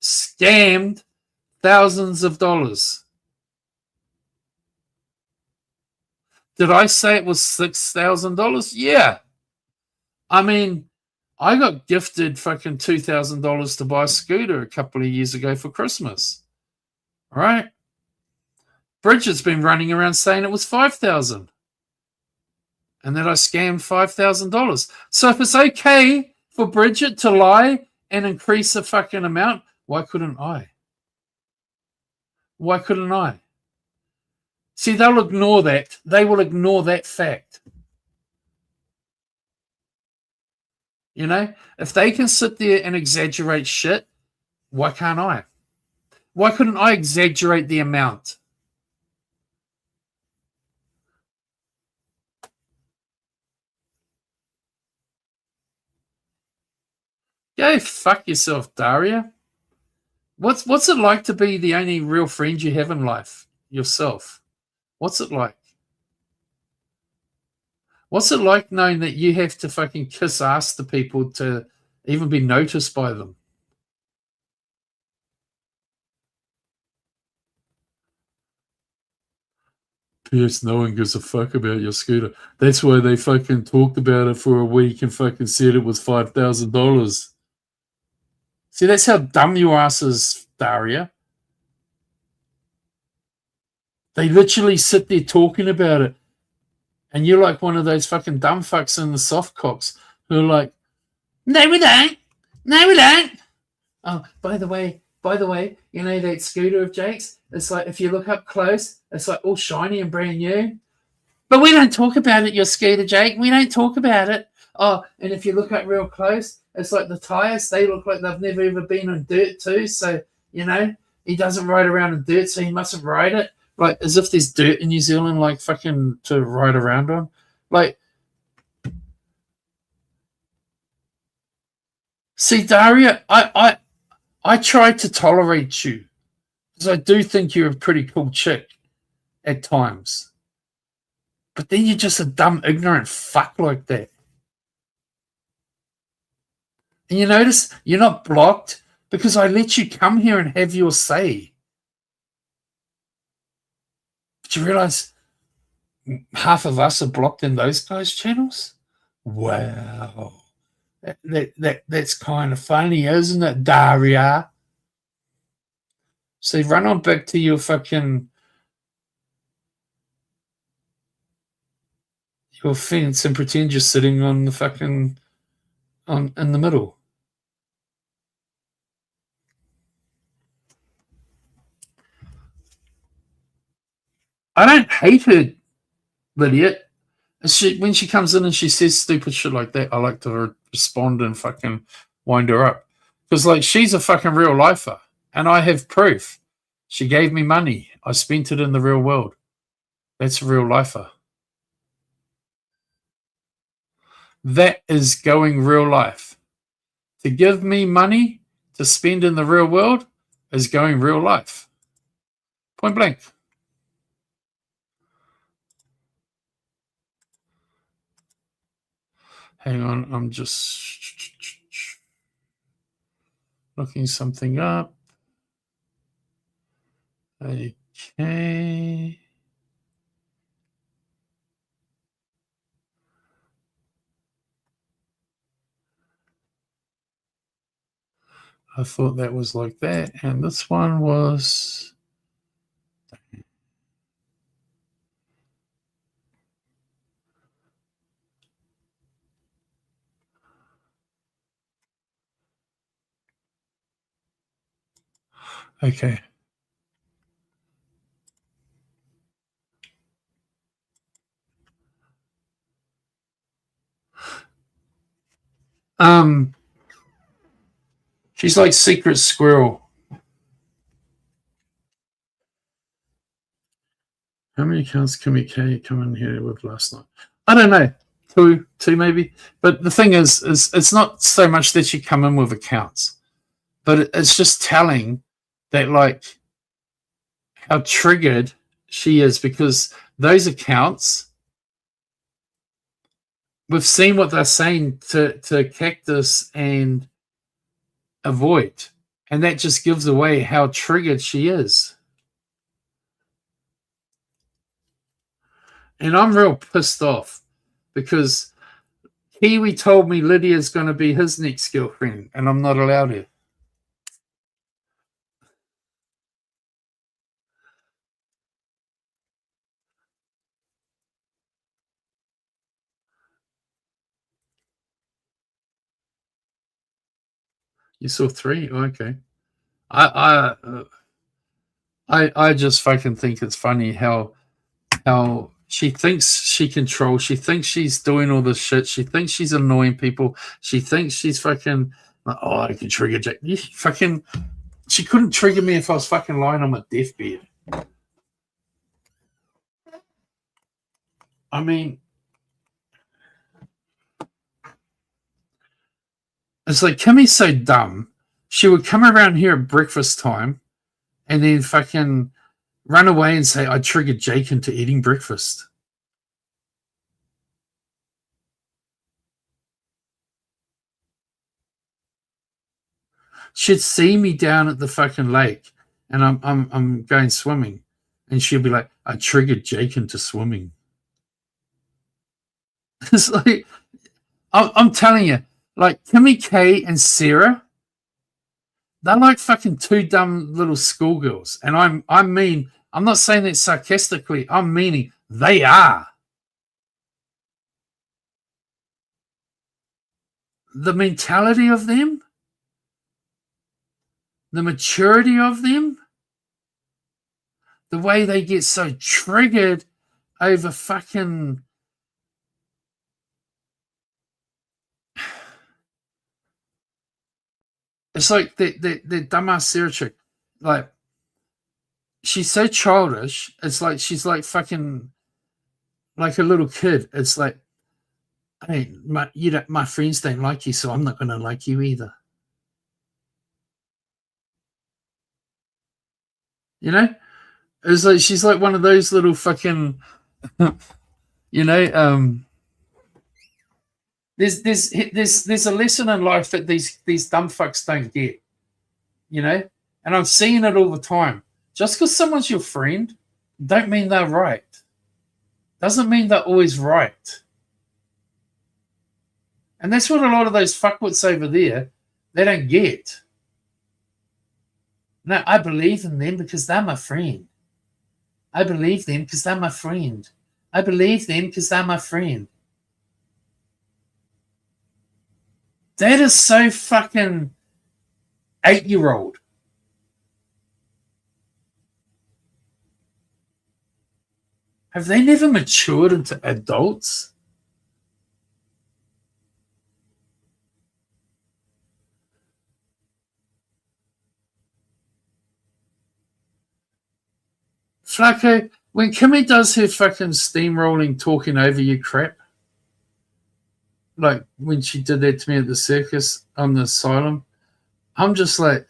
scammed thousands of dollars. Did I say it was $6,000? Yeah. I mean, I got gifted fucking $2,000 to buy a scooter a couple of years ago for Christmas. All right? Bridget's been running around saying it was $5,000. And that I scammed $5,000. So if it's okay for Bridget to lie and increase the fucking amount, why couldn't I? Why couldn't I? See, they'll ignore that. They will ignore that fact. You know, if they can sit there and exaggerate shit, why can't I? Why couldn't I exaggerate the amount? Go fuck yourself, Daria. What's it like to be the only real friend you have in life? Yourself. What's it like? What's it like knowing that you have to fucking kiss ass to people to even be noticed by them? P.S. No one gives a fuck about your scooter. That's why they fucking talked about it for a week and fucking said it was $5,000. See, that's how dumb your ass is, Daria. They literally sit there talking about it. And you're like one of those fucking dumb fucks in the soft cocks who are like, no, we don't. No, we don't. Oh, by the way, you know that scooter of Jake's? It's like, if you look up close, it's like all shiny and brand new. But we don't talk about it, your scooter, Jake. We don't talk about it. Oh, and if you look up real close, it's like the tires, they look like they've never ever been on dirt too. So, you know, he doesn't ride around in dirt, so he mustn't ride it. Like, as if there's dirt in New Zealand, like, fucking to ride around on. Like, see, Daria, I try to tolerate you because I do think you're a pretty cool chick at times. But then you're just a dumb, ignorant fuck like that. And you notice you're not blocked because I let you come here and have your say. But you realize half of us are blocked in those guys' channels? Wow. That's kind of funny, isn't it, Daria? So run on back to your fucking your fence and pretend you're sitting on the fucking in the middle. I don't hate her, Lydia. When she comes in and she says stupid shit like that, I like to respond and fucking wind her up. Because, like, she's a fucking real lifer. And I have proof. She gave me money. I spent it in the real world. That's a real lifer. That is going real life. To give me money to spend in the real world is going real life. Point blank. Hang on, I'm just looking something up. Okay. I thought that was like that, and this one was. Okay. She's like Secret Squirrel. How many accounts can we come in here with last night? I don't know. Two maybe. But the thing is it's not so much that you come in with accounts, but it's just telling that, like, how triggered she is, because those accounts, we've seen what they're saying to Cactus and Avoid, and that just gives away how triggered she is. And I'm real pissed off because Kiwi told me Lydia's going to be his next girlfriend, and I'm not allowed to. You saw 3? Oh, okay. I just fucking think it's funny how she thinks she controls. She thinks she's doing all this shit. She thinks she's annoying people. She thinks she's fucking like, oh, I can trigger Jack. You fucking, she couldn't trigger me if I was fucking lying on my deathbed. I mean, it's like Kimmy's so dumb. She would come around here at breakfast time and then fucking run away and say, I triggered Jake into eating breakfast. She'd see me down at the fucking lake and I'm going swimming, and she'll be like, I triggered Jake into swimming. It's like, I'm telling you, like Kimmy K and Sarah, they're like fucking two dumb little schoolgirls. And I mean, I'm not saying that sarcastically, I'm meaning they are. The mentality of them, the maturity of them, the way they get so triggered over fucking. It's like the dumbass Sarah chick. Like, she's so childish. It's like she's like fucking like a little kid. It's like, hey, my friends don't like you, so I'm not going to like you either. You know, it's like she's like one of those little fucking, you know. There's a lesson in life that these dumb fucks don't get, you know, and I'm seeing it all the time. Just because someone's your friend, don't mean they're right. Doesn't mean they're always right. And that's what a lot of those fuckwits over there, they don't get. No, I believe in them because they're my friend. I believe them because they're my friend. I believe them because they're my friend. That is so fucking 8-year-old. Have they never matured into adults? Flacco, when Kimmy does her fucking steamrolling, talking over you crap, like when she did that to me at the circus on the asylum, I'm just like,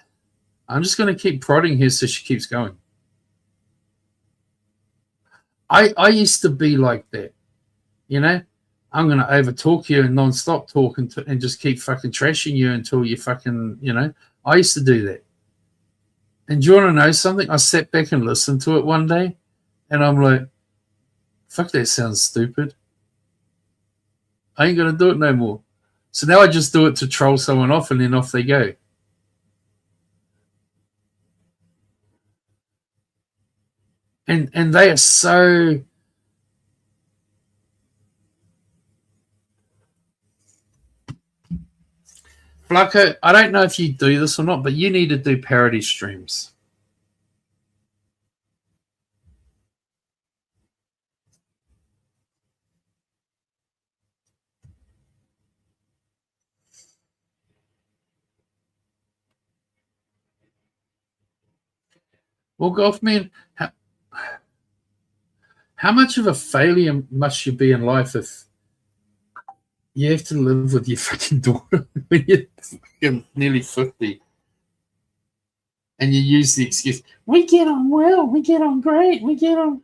I'm just going to keep prodding her so she keeps going. I used to be like that, you know? I'm going to overtalk you and non-stop talk and just keep fucking trashing you until you fucking, you know? I used to do that. And do you want to know something? I sat back and listened to it one day, and I'm like, fuck, that sounds stupid. I ain't going to do it no more. So now I just do it to troll someone off, and then off they go. And they are so. Blanco, I don't know if you do this or not, but you need to do parody streams. Well, Golfman, how much of a failure must you be in life if you have to live with your fucking daughter when you're nearly 50 and you use the excuse, we get on well, we get on great, we get on.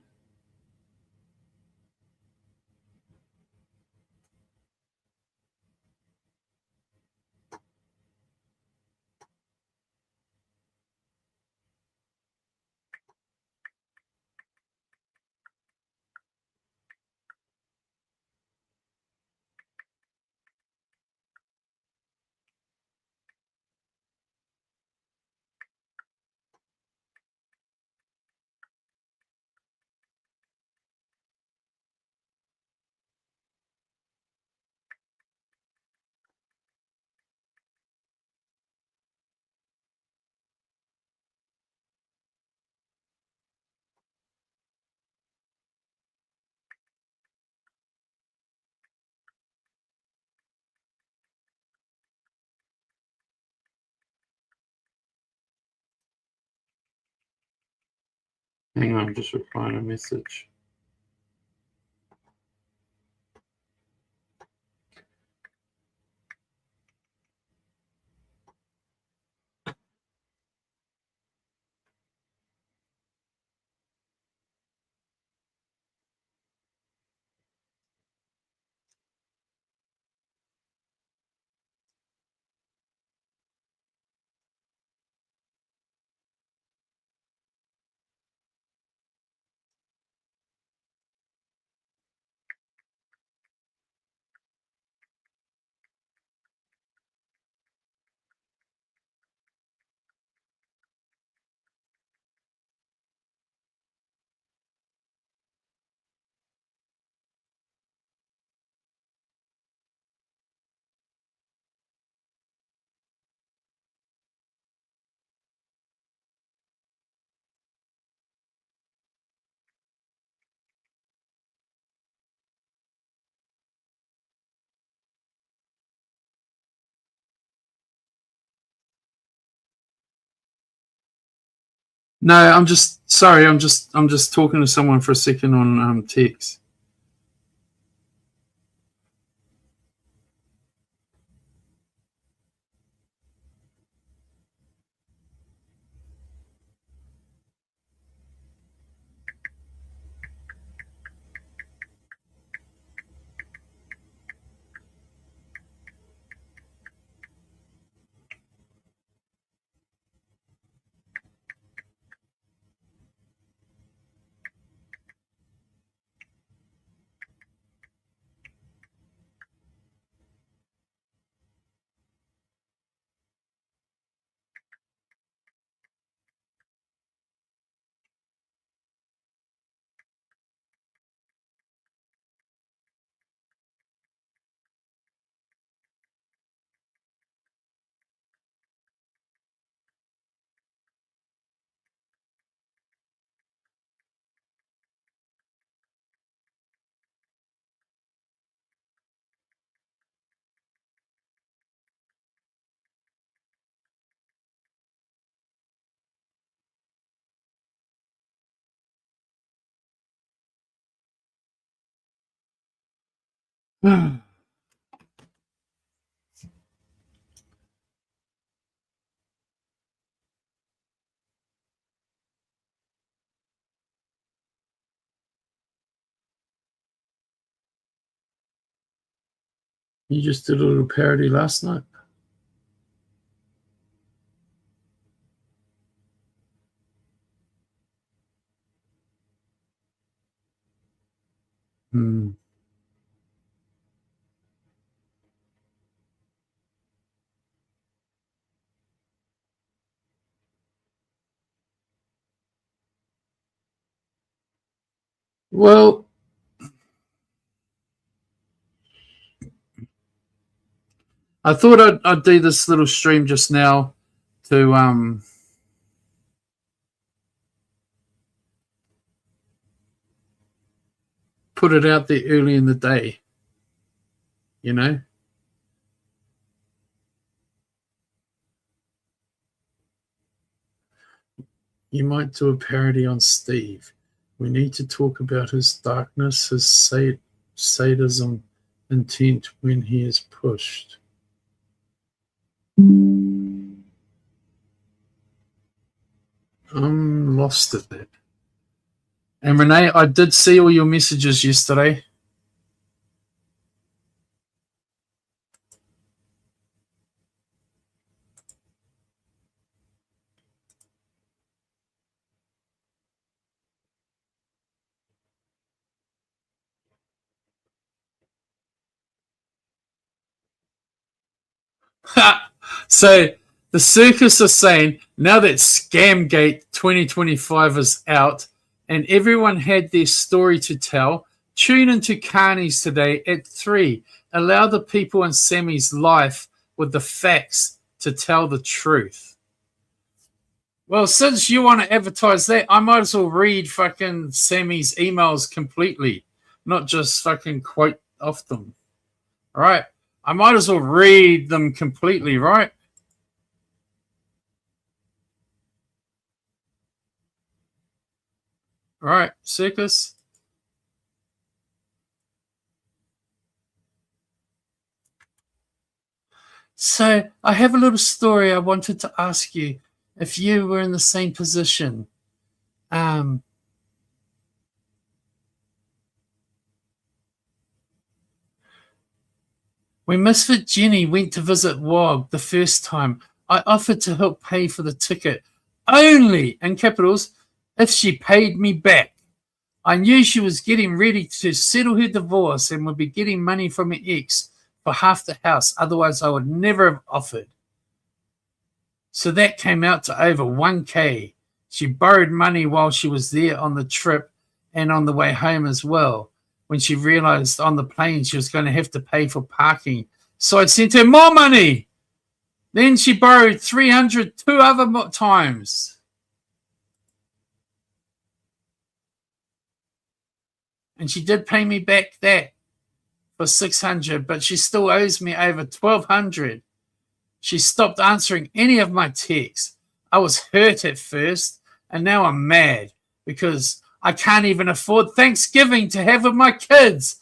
Hang on, I'm just replying a message. No, I'm just sorry. I'm just talking to someone for a second on text. You just did a little parody last night. Hmm. Well, I thought I'd do this little stream just now to put it out there early in the day. You know, you might do a parody on Steve. We need to talk about his darkness, his sadism, intent when he is pushed. I'm lost at that. And Renee, I did see all your messages yesterday. So the circus is saying now that Scamgate 2025 is out and everyone had their story to tell, tune into Carney's today at 3. Allow the people in Sammy's life with the facts to tell the truth. Well, since you want to advertise that, I might as well read fucking Sammy's emails completely, not just fucking quote off them. All right? I might as well read them completely, right? All right, Circus. So I have a little story I wanted to ask you if you were in the same position. When Misfit Jenny went to visit Wog the first time, I offered to help pay for the ticket, only, in capitals, if she paid me back. I knew she was getting ready to settle her divorce and would be getting money from her ex for half the house, otherwise I would never have offered. So that came out to over 1K. She borrowed money while she was there on the trip and on the way home as well, when she realized on the plane she was going to have to pay for parking. So I sent her more money. Then she borrowed 300 two other times. And she did pay me back that for 600, but she still owes me over 1,200. She stopped answering any of my texts. I was hurt at first, and now I'm mad because I can't even afford Thanksgiving to have with my kids.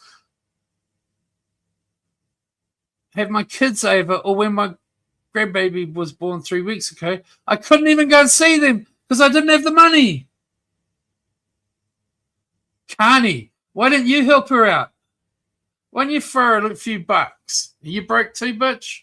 Have my kids over, or when my grandbaby was born 3 weeks ago, I couldn't even go and see them because I didn't have the money. Carney, why didn't you help her out? Why don't you throw her a few bucks? Are you broke too, bitch?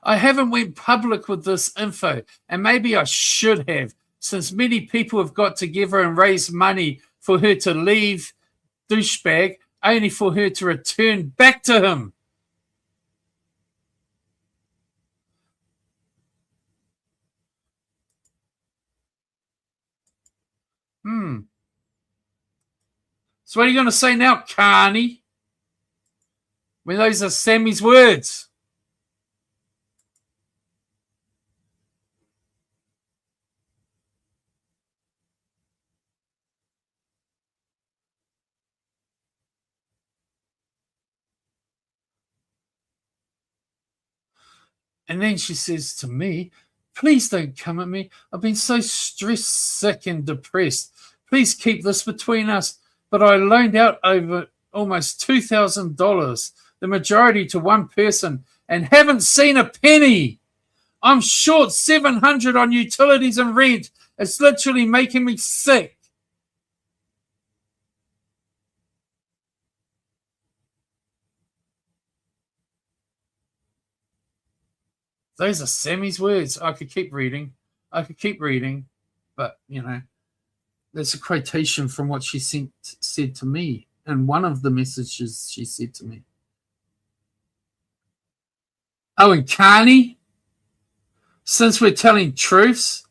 I haven't went public with this info, and maybe I should have, since many people have got together and raised money for her to leave douchebag, only for her to return back to him. So what are you going to say now, Carney? When those are Sammy's words. And then she says to me, please don't come at me. I've been so stressed, sick, and depressed. Please keep this between us. But I loaned out over almost $2,000, the majority to one person, and haven't seen a penny. I'm short $700 on utilities and rent. It's literally making me sick. Those are Sammy's words. I could keep reading. But, that's a quotation from what she said to me in one of the messages she said to me. Oh, and Carney, since we're telling truths,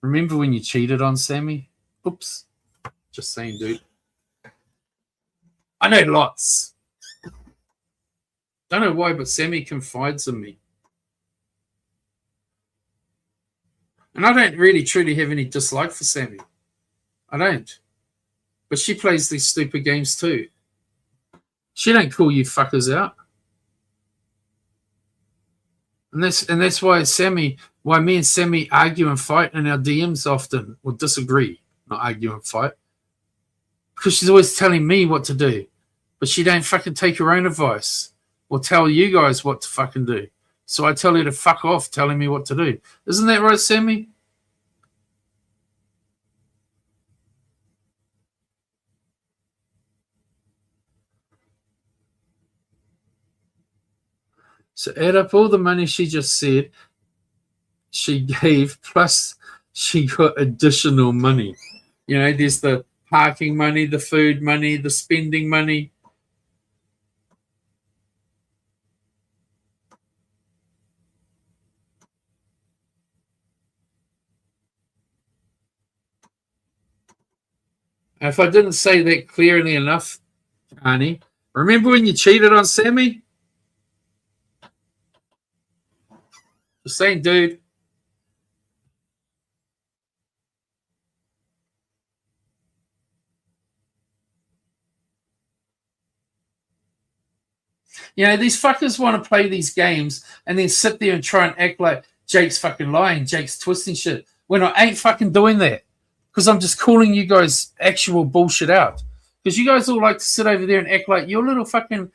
remember when you cheated on Sammy? Oops. Just saying, dude. I know lots. Don't know why, but Sammy confides in me. And I don't really truly have any dislike for Sammy. I don't. But she plays these stupid games too. She don't call you fuckers out. And that's why me and Sammy argue and fight in our DMs often, or disagree, not argue and fight. Because she's always telling me what to do. But she don't fucking take her own advice or tell you guys what to fucking do. So I tell her to fuck off telling me what to do. Isn't that right, Sammy? So add up all the money she just said she gave, plus she got additional money. There's the parking money, the food money, the spending money. If I didn't say that clearly enough, Arnie, remember when you cheated on Sammy? Just saying, dude. These fuckers want to play these games and then sit there and try and act like Jake's fucking lying, Jake's twisting shit, when I ain't fucking doing that. Because I'm just calling you guys actual bullshit out. Because you guys all like to sit over there and act like your little fucking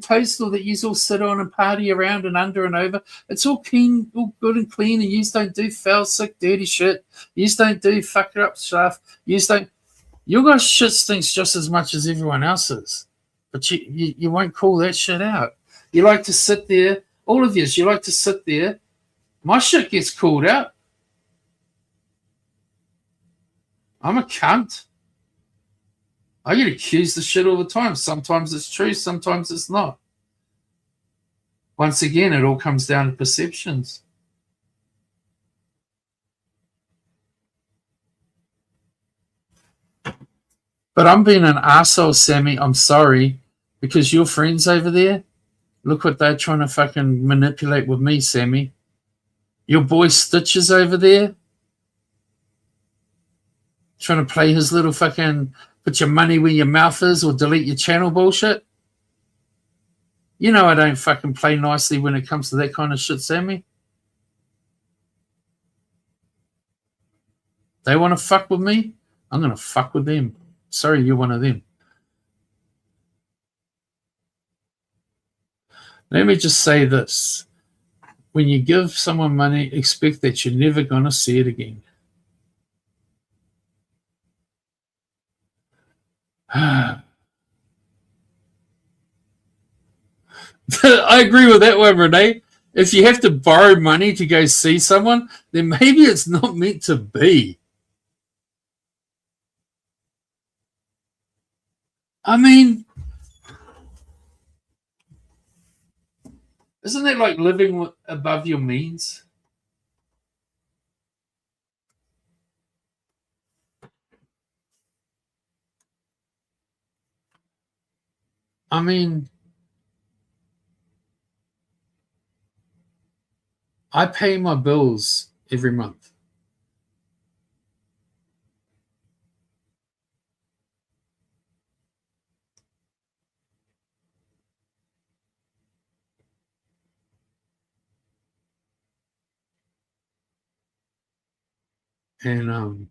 toadstool that you all sit on and party around and under and over. It's all clean, all good and clean, and you don't do foul, sick, dirty shit. You don't do fucker up stuff. You don't. Your guys' shit stinks just as much as everyone else's. But you won't call that shit out. You like to sit there, all of you like to sit there. My shit gets called out. I'm a cunt. I get accused of shit all the time. Sometimes it's true, sometimes it's not. Once again, it all comes down to perceptions. But I'm being an arsehole, Sammy. I'm sorry. Because your friends over there, look what they're trying to fucking manipulate with me, Sammy. Your boy Stitches over there, trying to play his little fucking put your money where your mouth is or delete your channel bullshit. I don't fucking play nicely when it comes to that kind of shit, Sammy. They want to fuck with me, I'm going to fuck with them. Sorry, you're one of them. Let me just say this. When you give someone money, expect that you're never going to see it again. I agree with that one, Renee. If you have to borrow money to go see someone, then maybe it's not meant to be. I mean, isn't that like living above your means? I mean, I pay my bills every month. And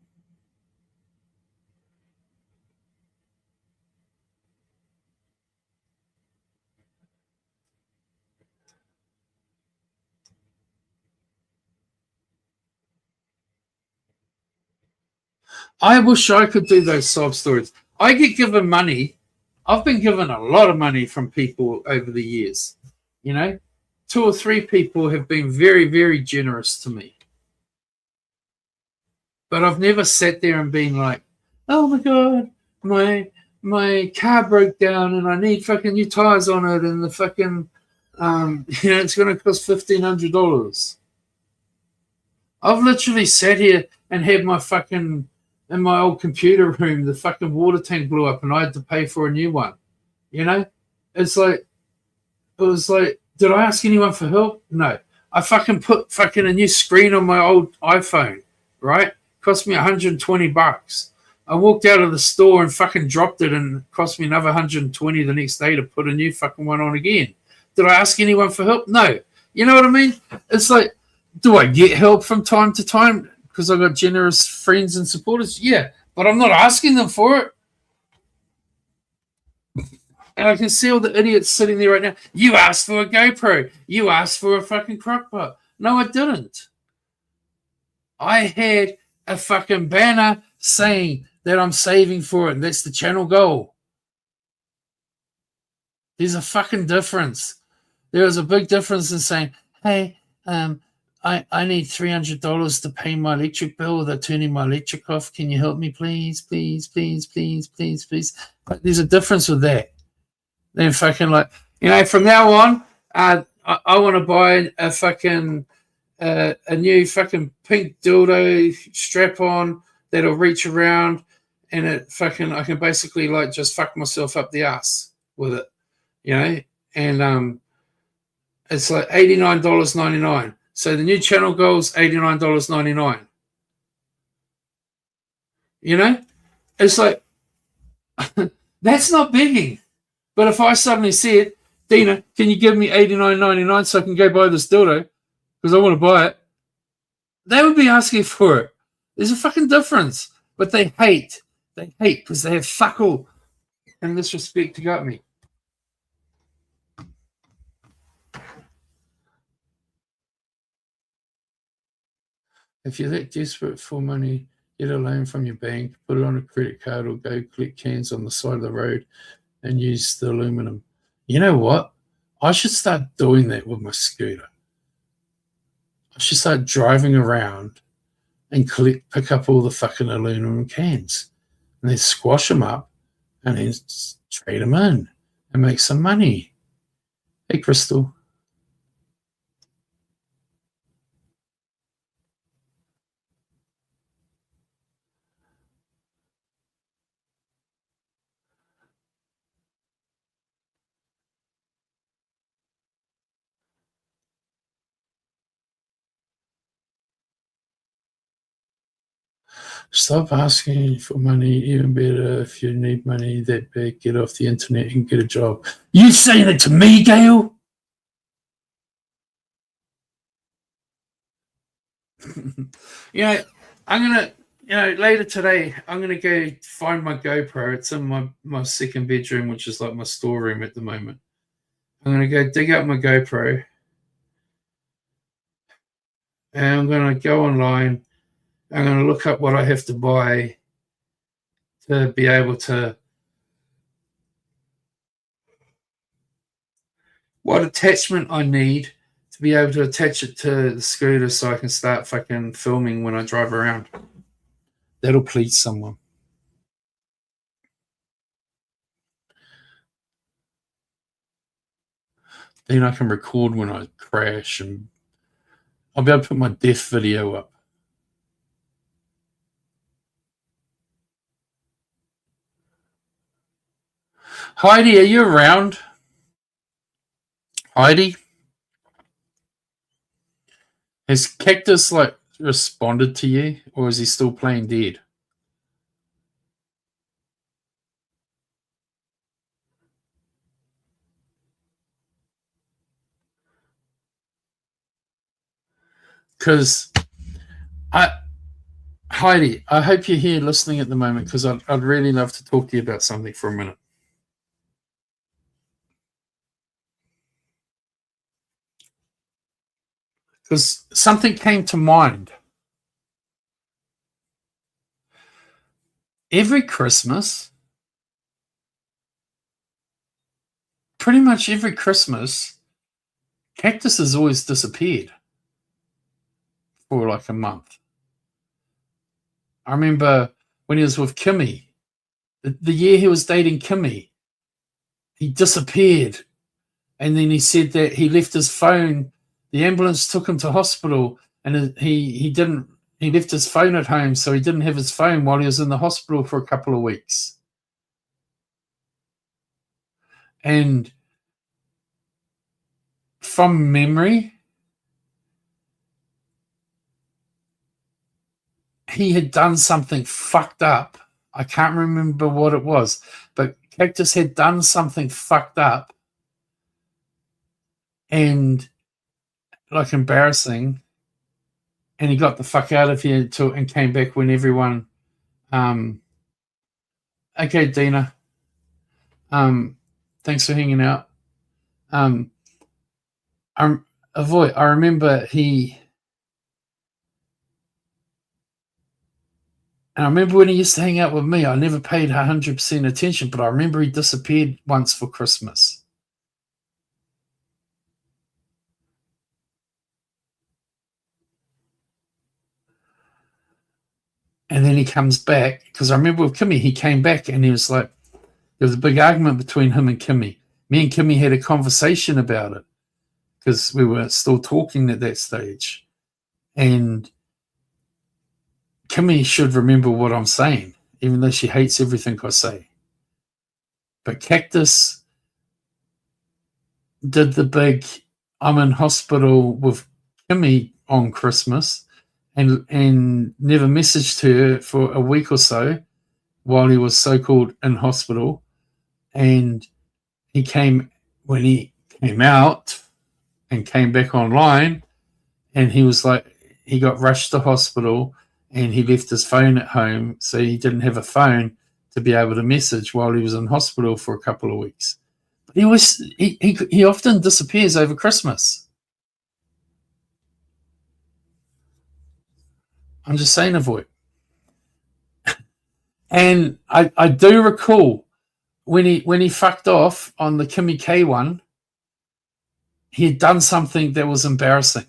I wish I could do those sob stories. I get given money. I've been given a lot of money from people over the years. You know, 2 or 3 people have been very, very generous to me. But I've never sat there and been like, "Oh my god, my car broke down and I need fucking new tires on it, and the fucking it's going to cost $1,500." I've literally sat here and had my fucking in my old computer room, the fucking water tank blew up and I had to pay for a new one. You know, it's like it was like, did I ask anyone for help? No. I fucking put fucking a new screen on my old iPhone, right? Cost me $120. I walked out of the store and fucking dropped it and it cost me another $120 the next day to put a new fucking one on again. Did I ask anyone for help? No. You know what I mean? It's like, do I get help from time to time because I've got generous friends and supporters? Yeah, but I'm not asking them for it. And I can see all the idiots sitting there right now. You asked for a GoPro. You asked for a fucking crockpot. No, I didn't. I had a fucking banner saying that I'm saving for it. And that's the channel goal. There's a fucking difference. There is a big difference in saying, hey, I need $300 to pay my electric bill without turning my electric off. Can you help me, please, please, please, please, please, please? But there's a difference with that. Then fucking like, from now on, I want to buy a fucking a new fucking pink dildo strap on that'll reach around, and it fucking I can basically like just fuck myself up the ass with it, and it's like $89.99. So the new channel goes $89.99. It's like that's not begging. But if I suddenly said, Dina, can you give me $89.99 so I can go buy this dildo because I want to buy it? They would be asking for it. There's a fucking difference. But they hate. They hate because they have fuck all and disrespect to got me. If you're that desperate for money, get a loan from your bank, put it on a credit card, or go collect cans on the side of the road and use the aluminum. You know what? I should start doing that with my scooter. I should start driving around and pick up all the fucking aluminum cans and then squash them up and then trade them in and make some money. Hey, Crystal. Stop asking for money. Even better, if you need money that bad, get off the internet and get a job. You saying it to me, Gail? I'm gonna, later today, I'm gonna go find my GoPro. It's in my second bedroom, which is like my storeroom at the moment. I'm gonna go dig out my GoPro, and I'm gonna go online. I'm gonna look up what I have to buy to be able to, what attachment I need to be able to attach it to the scooter so I can start fucking filming when I drive around. That'll please someone. Then I can record when I crash and I'll be able to put my death video up. Heidi, are you around? Heidi? Has Cactus responded to you, or is he still playing dead? Because Heidi, I hope you're here listening at the moment because I'd really love to talk to you about something for a minute. Because something came to mind. Every Christmas, pretty much every Christmas, Cactus has always disappeared for like a month. I remember when he was with Kimmy, the year he was dating Kimmy, he disappeared. And then he said that he left his phone. The ambulance took him to hospital, and he didn't. He left his phone at home, so he didn't have his phone while he was in the hospital for a couple of weeks. And from memory, he had done something fucked up. I can't remember what it was, but Cactus had done something fucked up and like embarrassing, and he got the fuck out of here and came back when everyone okay, Dina. Thanks for hanging out. I remember and I remember when he used to hang out with me, I never paid 100% attention, but I remember he disappeared once for Christmas. And then he comes back, because I remember with Kimmy, he came back and he was like, there was a big argument between him and Kimmy. Me and Kimmy had a conversation about it because we were still talking at that stage. And Kimmy should remember what I'm saying, even though she hates everything I say. But Cactus did the big, I'm in hospital with Kimmy on Christmas and never messaged her for a week or so while he was so-called in hospital. And when he came out and came back online, and he was like, he got rushed to hospital and he left his phone at home, so he didn't have a phone to be able to message while he was in hospital for a couple of weeks. But he often disappears over Christmas. I'm just saying, avoid. And I do recall when he fucked off on the Kimmy K one, he had done something that was embarrassing.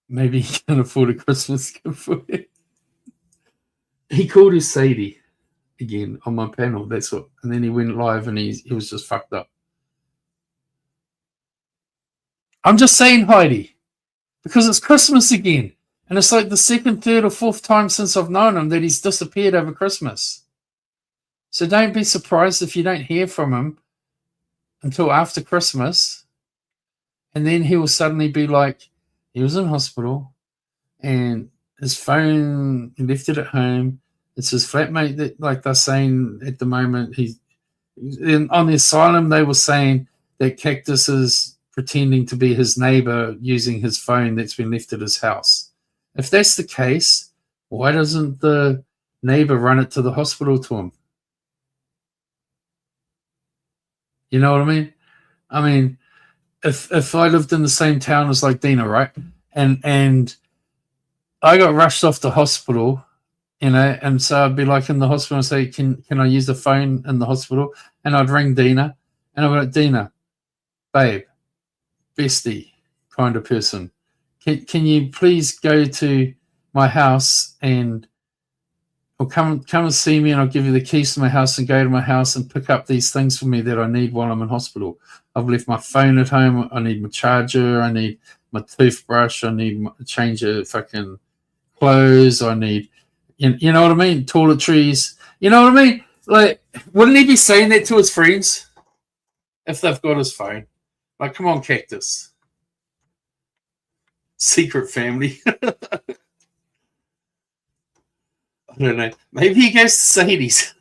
Maybe he can afford a Christmas gift for it. He called her Sadie again on my panel. That's what. And then he went live and he was just fucked up. I'm just saying, Heidi, because it's Christmas again. And it's like the second, third, or fourth time since I've known him that he's disappeared over Christmas. So don't be surprised if you don't hear from him until after Christmas. And then he will suddenly be like, he was in hospital and his phone, he left it at home. It's his flatmate that, like they're saying at the moment, on the asylum, they were saying that Cactus is pretending to be his neighbor using his phone that's been left at his house. If that's the case, why doesn't the neighbor run it to the hospital to him? You know what I mean? I mean, if I lived in the same town as like Dina, right? And I got rushed off to hospital, and so I'd be like in the hospital and say, can I use the phone in the hospital? And I'd ring Dina, and I'd be like, Dina, babe, bestie kind of person, can you please go to my house or come and see me, and I'll give you the keys to my house, and go to my house and pick up these things for me that I need while I'm in hospital. I've left my phone at home. I need my charger. I need my toothbrush. I need to change of fucking clothes. I need, you know what I mean? Toiletries. You know what I mean? Like, wouldn't he be saying that to his friends if they've got his phone? Like, come on, Cactus. Secret family. I don't know. Maybe he goes to Sadie's.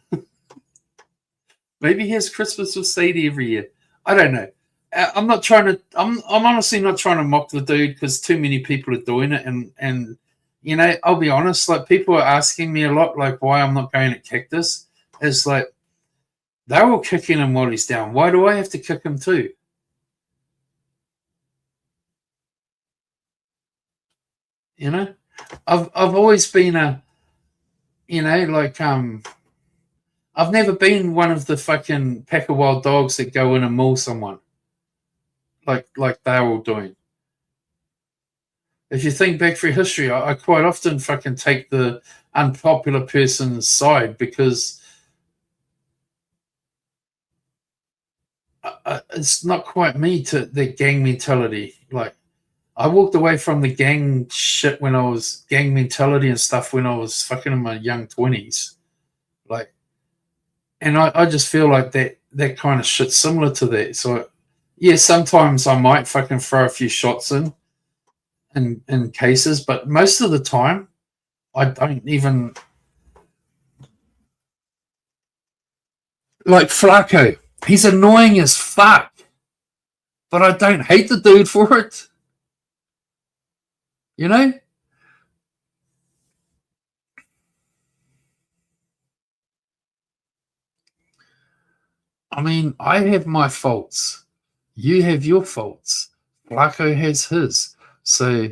Maybe he has Christmas with Sadie every year. I don't know. I'm not trying to. I'm honestly not trying to mock the dude because too many people are doing it, and you know, I'll be honest. Like people are asking me a lot, like why I'm not going at Cactus. It's like they're all kicking him while he's down. Why do I have to kick him too? You know, I've always been a, you know, like I've never been one of the fucking pack of wild dogs that go in and maul someone like they're all doing. If you think back through history, I quite often fucking take the unpopular person's side because it's not quite me to their gang mentality. Like I walked away from the gang shit when I was gang mentality and stuff when I was fucking in my young 20s. Like, and I just feel like that kind of shit's similar to that. So yeah, sometimes I might fucking throw a few shots in cases, but most of the time I don't even like Flacco. He's annoying as fuck, but I don't hate the dude for it. You know? I mean, I have my faults. You have your faults. Flacco has his. So,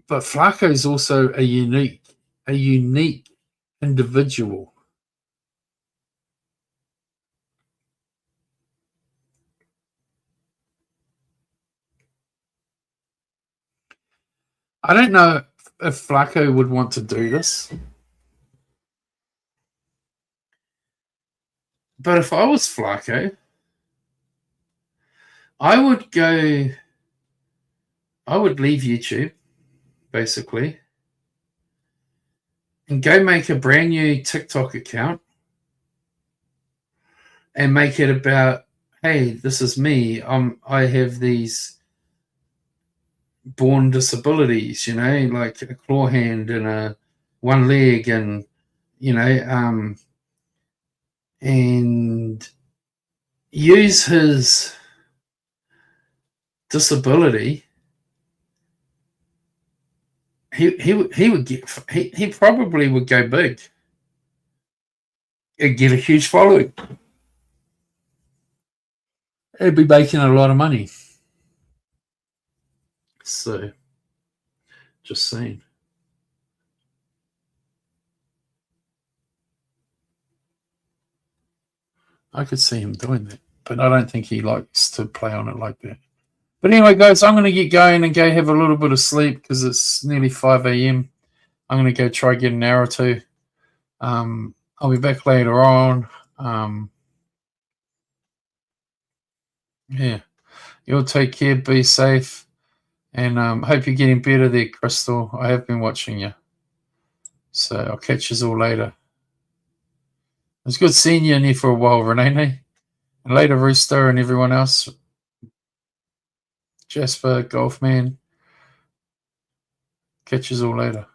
but Flacco is also a unique individual. I don't know if Flacco would want to do this. But if I was Flacco, I would leave YouTube, basically, and go make a brand new TikTok account and make it about, hey, this is me. I have these born disabilities, you know, like a claw hand and a one leg, and you know, and use his disability. He would get he probably would go big and get a huge following. He'd be making a lot of money. So, just saying. I could see him doing that, but I don't think he likes to play on it like that. But anyway, guys, I'm going to get going and go have a little bit of sleep because it's nearly 5 a.m. I'm going to go try get an hour or two. I'll be back later on. Yeah, you'll take care, be safe, and hope you're getting better there, Crystal. I have been watching you. So I'll catch you all later. It's good seeing you in here for a while, Renee. And later, Rooster and everyone else. Jasper, Golfman. Catch you all later.